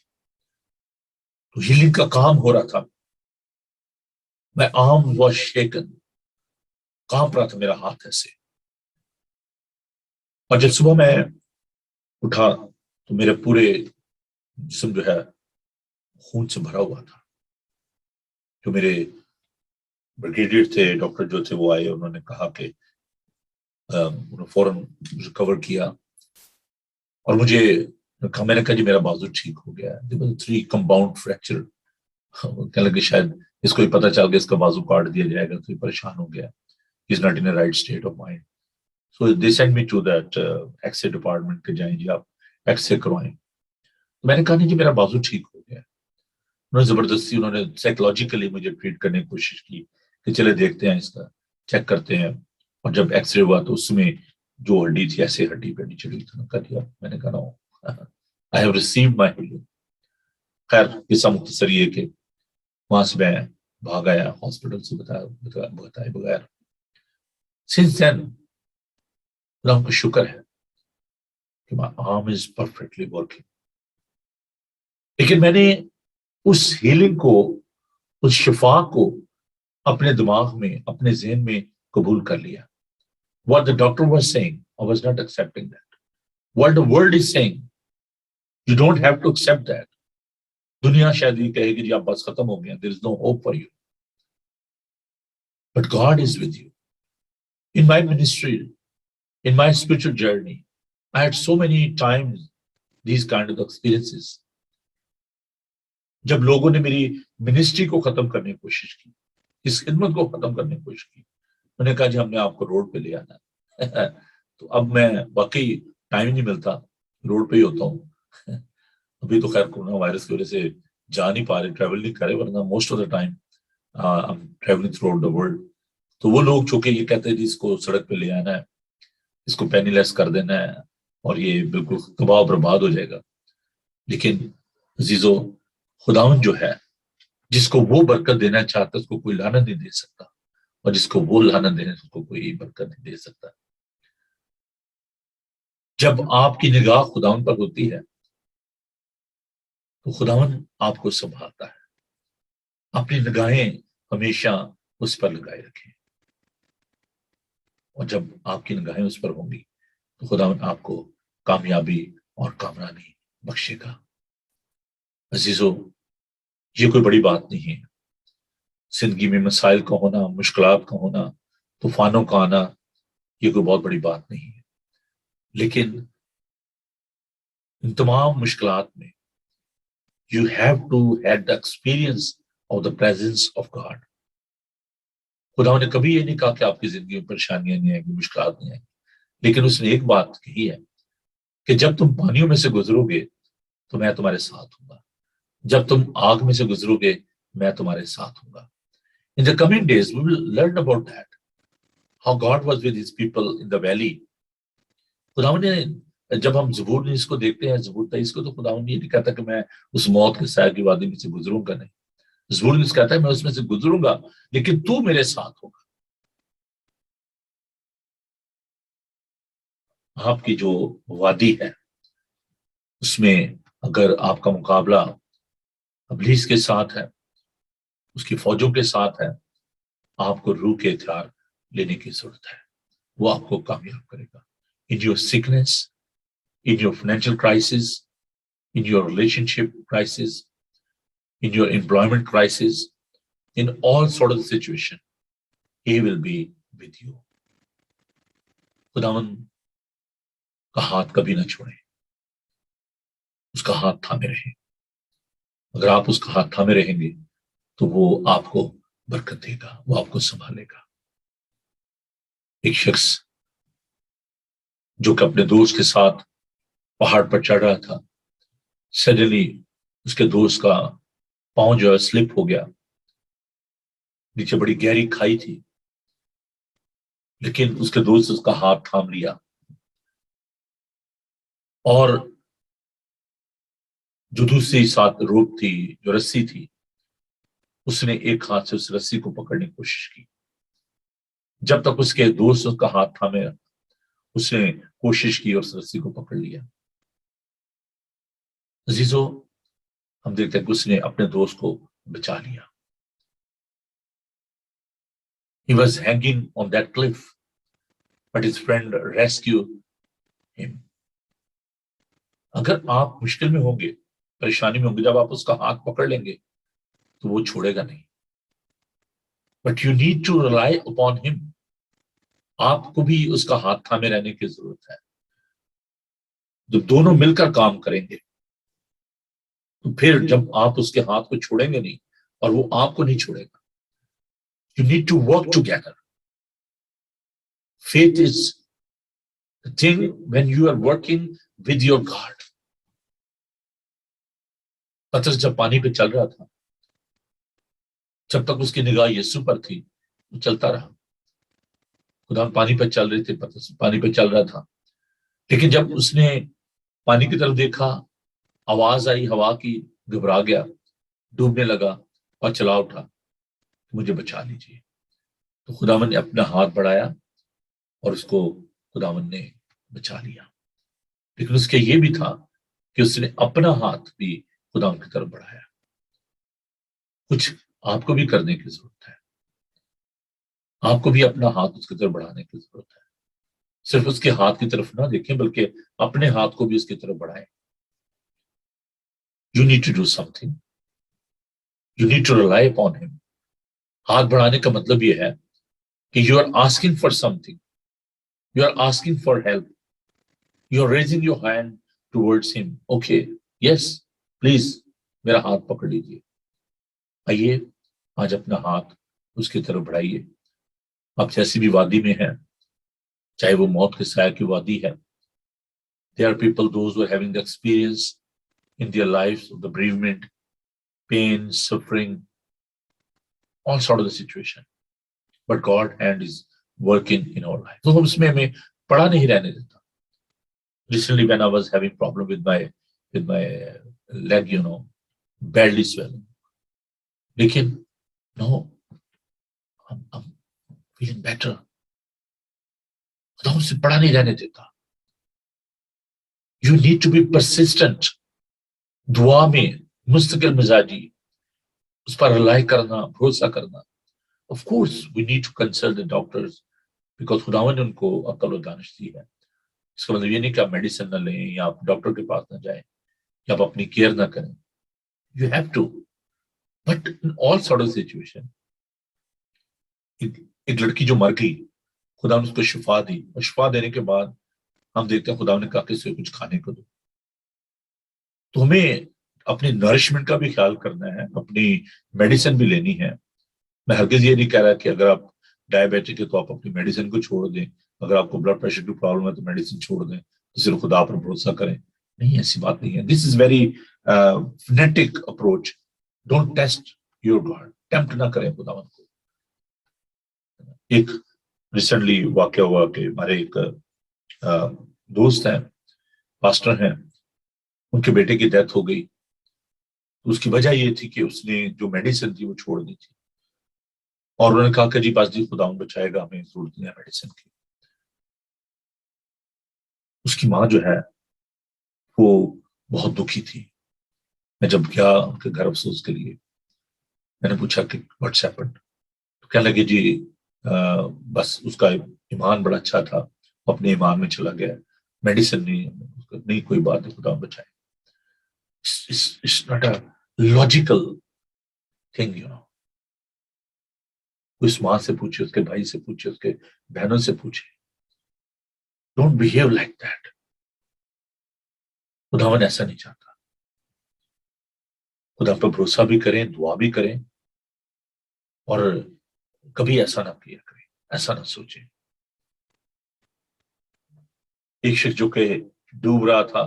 तो हीलिंग का काम हो रहा था। मैं आर्म वाज शेकन, कांप रहा था मेरा हाथ ऐसे। और जब सुबह मैं उठा तो मेरे पूरे जिस्म जो है खून से भरा हुआ था। जो मेरे ब्रिगेडियर थे, डॉक्टर जो थे, वो आए, उन्होंने कहा कि उन्होंने फौरन रिकवर किया और मुझे कहा, मैंने कहा जी मेरा बाजू ठीक हो गया। 3 कंपाउंड फ्रैक्चर। कहने लगे शायद इसको ही पता चल गया इसका बाजू काट दिया जाएगा, तो ये परेशान हो गया, he is not in a right state of mind. So they send me to that x-ray department के, जाएं जी आप एक्सरे करवाएं। तो मैंने कहा नहीं जी मेरा बाजू ठीक हो गया। उन्होंने जबरदस्ती, उन्होंने साइकोलॉजिकली मुझे ट्रीट करने की कोशिश की कि चले देखते हैं, इसका चेक करते हैं। और जब एक्सरे हुआ तो उसमें जो हड्डी थी ऐसे हड्डी पे नीचे गई थी। कर दिया, मैंने कहा I have received my healing. खैर किस्सा मुख्तसर ये कि वहां से मैं भाग आया हॉस्पिटल से बताए बगैर। सिंस देन खुदा का शुक्र है कि my arm is perfectly working. लेकिन मैंने उस हीलिंग को, उस शिफा को अपने दिमाग में, अपने जहन में कबूल कर लिया। What the doctor was saying, I was not accepting that. What the world is saying, you don't have to accept that. दुनिया शायद ये कहेगी जी आप बस खत्म हो गया, there is no hope for you. But God is with you. In my ministry, in my spiritual journey, I had so many times these kind of experiences. जब लोगों ने मेरी मिनिस्ट्री को खत्म करने की कोशिश की, इस खिदमत को खत्म करने की कोशिश की, मैंने कहा जी हमने आपको रोड पे ले आना है। तो अब मैं वाकई टाइम ही नहीं मिलता, रोड पे ही होता हूँ। अभी तो खैर कोरोना वायरस की वजह से जा नहीं पा रहे, ट्रैवल नहीं कर रहे, वरना most of the time I am travelling through out the world. तो वो लोग जो कि ये कहते हैं जी इसको सड़क पे ले आना है, इसको पेनीलेस कर देना है और ये बिल्कुल तबाह बर्बाद हो जाएगा। लेकिन अजीजों, खुदावन जो है, जिसको वो बरकत देना चाहता है उसको कोई लानत नहीं दे सकता, और जिसको वो लानत देने उसको कोई बरकत नहीं दे सकता। जब आपकी निगाह खुदावन पर होती है तो खुदावन आपको संभालता है। अपनी निगाहें हमेशा उस पर लगाए रखें, और जब आपकी निगाहें उस पर होंगी तो खुदावन आपको कामयाबी और कामरानी बख्शेगा। अजीजों, ये कोई बड़ी बात नहीं है। जिंदगी में मसाइल का होना, मुश्किलात का होना, तूफानों का आना, ये कोई बहुत बड़ी बात नहीं है। लेकिन इन तमाम मुश्किलात में you have to have the experience of the presence of God. खुदा ने कभी ये नहीं कहा कि आपकी जिंदगी में परेशानियां नहीं आएंगी, मुश्किलात नहीं आएंगी, लेकिन उसने एक बात कही है कि जब तुम पानियों में से गुजरोगे तो मैं तुम्हारे साथ हूंगा, जब तुम आग में से गुजरोगे मैं तुम्हारे साथ हूंगा। In the coming days we will learn about that, how God was with his people in the valley. खुदा ने, जब हम ज़बूर इसको देखते हैं, ज़बूर 23 को, तो खुदा ये नहीं कहता कि मैं उस मौत के साए की वादी में से गुजरूंगा, नहीं। ज़बूर कहता है मैं उसमें से गुजरूंगा लेकिन तू मेरे साथ होगा। आपकी जो वादी है उसमें अगर आपका मुकाबला इब्लीस के साथ है, उसकी फौजों के साथ है, आपको रूह के हथियार लेने की जरूरत है। वो आपको कामयाब करेगा। In your sickness, in your financial crisis, in your relationship crisis, in your employment crisis, in all sort of situation, he will be with you. खुदावन का हाथ कभी ना छोड़े। اس کا ہاتھ تھامے رہیں. اگر آپ اس کا ہاتھ تھامے رہیں گے تو وہ آپ کو برکت دے گا, وہ آپ کو سنبھالے گا. ایک شخص جو کہ اپنے دوست کے ساتھ پہاڑ پر چڑھ رہا تھا, سڈنلی اس کے دوست کا پاؤں جو ہے سلپ ہو گیا. نیچے بڑی گہری کھائی تھی, لیکن اس کے دوست اس کا ہاتھ تھام لیا اور جو دوسری ساتھ روپ تھی, جو رسی تھی, اس نے ایک ہاتھ سے اس رسی کو پکڑنے کی کوشش کی. جب تک اس کے دوست اس کا ہاتھ تھامے اس نے کوشش کی اور اس رسی کو پکڑ لیا. عزیزو, ہم دیکھتے ہیں کہ اس نے اپنے دوست کو بچا لیا. He was hanging on that cliff, but his friend rescued him. اگر آپ مشکل میں ہوں گے, پریشانی میں ہوں گے, جب آپ اس کا ہاتھ پکڑ لیں گے تو وہ چھوڑے گا نہیں. But you need to rely upon him. آپ کو بھی اس کا ہاتھ تھامے رہنے کی ضرورت ہے. جب دونوں مل کر کام کریں گے تو پھر جب آپ اس کے ہاتھ کو چھوڑیں گے نہیں اور وہ آپ کو نہیں چھوڑے گا. You need to work together. Faith is the thing when you are working with your God. پترس جب پانی پہ چل رہا تھا, جب تک اس کی نگاہ یسوع پر تھی وہ چلتا رہا. خدا پانی پہ چل رہے تھے, پترس پانی پہ چل رہا تھا, لیکن جب اس نے پانی کی طرف دیکھا, آواز آئی ہوا کی, گھبرا گیا, ڈوبنے لگا اور چلا اٹھا, مجھے بچا لیجیے. تو خداوند نے اپنا ہاتھ بڑھایا اور اس کو خداوند نے بچا لیا. لیکن اس کے یہ بھی تھا کہ اس نے اپنا ہاتھ بھی خداوند کی طرف بڑھایا. کچھ آپ کو بھی کرنے کی ضرورت ہے. آپ کو بھی اپنا ہاتھ اس کی طرف بڑھانے کی ضرورت ہے. صرف اس کے ہاتھ کی طرف نہ دیکھیں بلکہ اپنے ہاتھ کو بھی اس کی طرف بڑھائیں. You need to do something. You need to rely upon him. ہاتھ بڑھانے کا مطلب یہ ہے کہ you are asking for something. You are asking for help. You are raising your hand towards him. Okay, yes, please, میرا ہاتھ پکڑ لیجیے. آئیے آج اپنا ہاتھ اس کی طرف بڑھائیے. آپ جیسی بھی وادی میں ہیں, چاہے وہ موت کے سائے کی وادی ہے. There are people, those who are having the experience in their lives of the bereavement, pain, suffering, all sort of the situation. But God's hand is working in our life. تو اس میں ہمیں پڑا نہیں رہنے دیتا. Recently when I was having problem with my leg, badly swelling. لیکن no, I'm feeling better. خدا اس سے پڑا نہیں رہنے دیتا. You need to be persistent. دعا میں مستقل مزاجی, اس پر رلائی کرنا, بھروسہ کرنا. Of course, we need to consult the doctors because خداوند نے ان کو عقل و دانش دی ہے. اس کا مطلب یہ نہیں کہ آپ میڈیسن نہ لیں یا آپ ڈاکٹر کے پاس نہ جائیں یا آپ اپنی کیئر نہ کریں. You have to. But in all sort of situation, ایک لڑکی جو مر گئی, خدا نے اس کو شفا دی, اور شفا دینے کے بعد ہم دیکھتے ہیں خدا نے کہا کہ اسے کچھ کھانے کو دو. تو ہمیں اپنی نرشمنٹ کا بھی خیال کرنا ہے, اپنی میڈیسن بھی لینی ہے. میں ہرگز یہ نہیں کہہ رہا کہ اگر آپ ڈائبیٹک ہے تو آپ اپنی میڈیسن کو چھوڑ دیں, اگر آپ کو بلڈ پریشر کی پرابلم ہے تو میڈیسن چھوڑ دیں, تو صرف خدا پر بھروسہ کریں. نہیں, ایسی بات نہیں ہے. This is very fanatic approach. Don't test your God. Tempt نہ کریں خداوند کو. ایک ریسنٹلی واقعہ ہوا کہ ہمارے ایک دوست ہیں, پاسٹر ہیں, ان کے بیٹے کی ڈیتھ ہو گئی. اس کی وجہ یہ تھی کہ اس نے جو میڈیسن تھی وہ چھوڑ دی تھی, اور انہوں نے کہا کہ جی بس جی خداوند بچائے گا, ہمیں ضرورت نہیں ہے میڈیسن کی. اس کی ماں جو ہے وہ بہت دکھی تھی. میں جب گیا ان کے گھر افسوس کے لیے, میں نے پوچھا کہ واٹس ہیپنڈ, تو کہنے لگے جی بس اس کا ایمان بڑا اچھا تھا, اپنے ایمان میں چلا گیا, میڈیسن نہیں کوئی بات نہیں, خدا بچائے. It's not a logical thing, اس ماں سے پوچھے, اس کے بھائی سے پوچھے, اس کے بہنوں سے پوچھے. Don't behave like that. خداوند ایسا نہیں چاہتا. खुदा पर भरोसा भी करें, दुआ भी करें, और कभी ऐसा ना किया करें, ऐसा ना सोचें। एक शख्स जो कि डूब रहा था,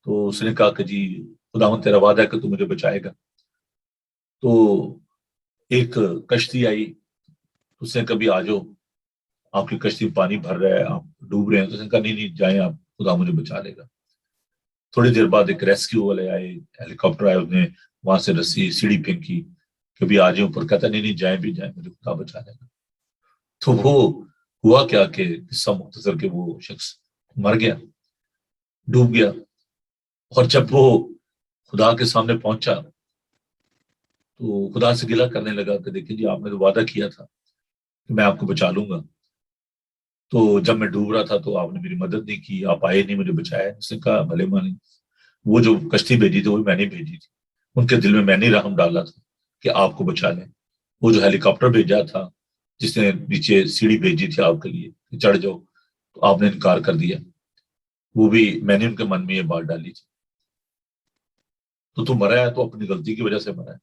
तो उसने कहा कि जी खुदावंद तेरा वादा है कि तू मुझे बचाएगा। तो एक कश्ती आई, उसने कभी आ जाओ, आपकी कश्ती में पानी भर रहा है, आप डूब रहे हैं। तो उसने कहा नहीं नहीं जाए आप, खुदा मुझे बचा लेगा। थोड़ी देर बाद एक रेस्क्यू वाले आए, हेलीकॉप्टर आए, उसने वहां से रस्सी सीढ़ी फेंकी, कभी आ जाए ऊपर। कहता नहीं नहीं जाए भी जाए, मुझे खुदा बचा लेगा। तो वो हुआ क्या कि किस्सा मुख्तसर के वो शख्स मर गया, डूब गया। और जब वो खुदा के सामने पहुंचा तो खुदा से गिला करने लगा कि देखिए जी आपने तो वादा किया था कि मैं आपको बचा लूंगा, तो जब मैं डूब रहा था तो आपने मेरी मदद नहीं की, आप आए नहीं, मुझे बचाया। उसने कहा भले मानी, वो जो कश्ती भेजी थी वो मैंने भेजी थी, उनके दिल में मैंने रहम डाला था कि आपको बचा लें। वो जो हेलीकॉप्टर भेजा था, जिसने नीचे सीढ़ी भेजी थी आपके लिए कि चढ़ जाओ, तो आपने इनकार कर दिया, वो भी मैंने उनके मन में ये बात डाली थी। तो तू मरा है तो अपनी गलती की वजह से मरा है।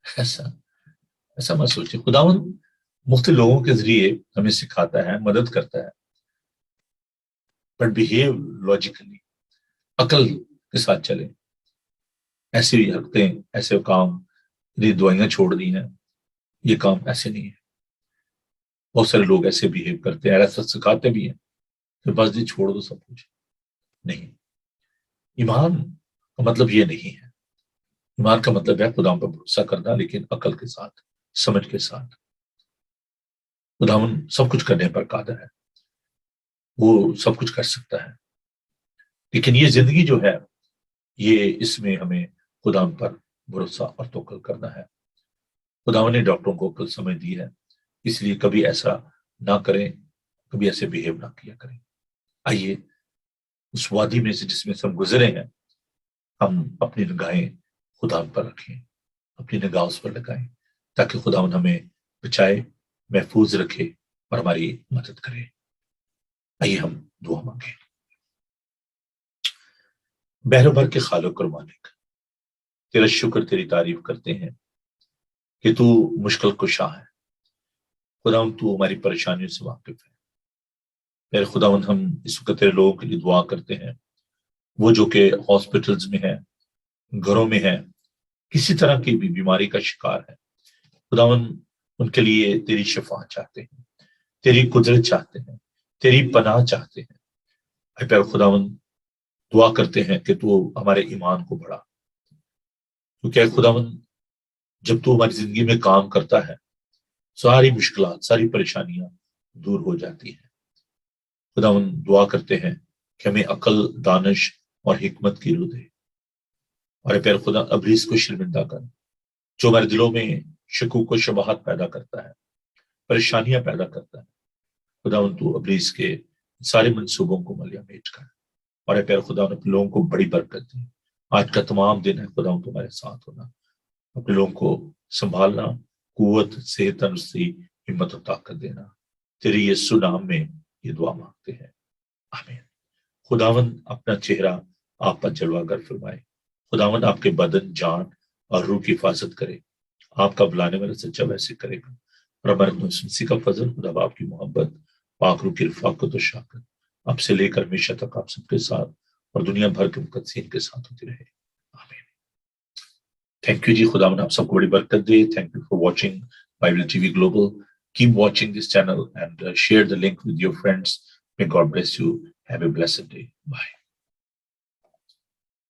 ऐसा ऐसा मत सोचिए। खुदावन मुख्तलिफ लोगों के जरिए हमें सिखाता है, मदद करता है, बट बिहेव लॉजिकली, अकल के साथ चले। ऐसी हरकतें, ऐसे काम, यदि दवाइयां छोड़ दी हैं, ये काम ऐसे नहीं है। बहुत सारे लोग ऐसे बिहेव करते हैं, ऐसा सिखाते भी हैं कि बस जी छोड़ दो सब कुछ। नहीं, ईमान का मतलब ये नहीं है। ईमान का मतलब है खुदा पर भरोसा करना, लेकिन अकल के साथ, समझ के साथ। खुदावन सब कुछ करने पर कादिर है, वो सब कुछ कर सकता है, लेकिन ये जिंदगी जो है, ये इसमें हमें खुदा पर भरोसा और तवक्कुल करना है। खुदावन ने डॉक्टरों को अक्ल समझ दी है, इसलिए कभी ऐसा ना करें, कभी ऐसे बिहेव ना किया करें। आइए उस वादी में से जिसमें से हम गुजरे हैं, हम अपनी निगाहें खुदा पर रखें, अपनी निगाह उस पर लगाएं, ताकि खुदावन हमें बचाए, महफूज रखे और हमारी मदद करे। आइए हम दुआ मांगे। बहरों भर के खालिक और मालिक, तेरा शुक्र, तेरी तारीफ करते हैं कि तू मुश्किल कुशा है। खुदावन तू हमारी परेशानियों से वाकिफ है। मेरे खुदावन हम इस वक्त तेरे लोगों के लिए दुआ करते हैं, वो जो कि हॉस्पिटल्स में है, घरों में है, किसी तरह की भी बीमारी का शिकार है। खुदावन उनके लिए तेरी शफा चाहते हैं, तेरी कुदरत चाहते हैं, तेरी पनाह चाहते हैं। ऐ प्यारे खुदावन, दुआ करते हैं कि तू हमारे ईमान को बढ़ा, क्योंकि खुदावन जब तू हमारी जिंदगी में काम करता है, सारी मुश्किलात, सारी परेशानियां दूर हो जाती हैं। खुदावन दुआ करते हैं कि हमें अकल, दानिश और हिकमत की रूह दे। और प्यारे खुदा, अबलीस को शर्मिंदा कर, जो हमारे दिलों में शकूक व शबहात पैदा करता है, परेशानियां पैदा करता है। खुदावन तू अबलीस के सारे मंसूबों को मलियामेट कर, और प्यारे खुदावन अपने लोगों को बड़ी बरकत दे। आज का तमाम दिन है खुदावन तुम्हारे साथ होना, अपने लोगों को संभालना, कुव्वत, सेहत, तंदुरुस्ती, हिम्मत और ताकत देना। तेरे यीशु नाम में ये दुआ मांगते हैं, आमीन। खुदावन अपना चेहरा आप पर जलवागर फरमाए। खुदावन आपके बदन, जान और रूह की हिफाजत करे। आपका बुलाने वाला सच्चा वैसे करेगा। और हमारे मसीह का फजल, खुदा बाप की मोहब्बत, पाक रूह की रफाकत और शाकत आपसे लेकर हमेशा तक आप सबके साथ और दुनिया भर के मुकद्दसीन के साथ होती रहे, आमीन। थैंक यू जी, खुदावन आप सबको बड़ी बरकत दे। Thank you for watching Bible TV global. Keep watching this channel and share the link with your friends. May God bless you. Have a blessed day. Bye.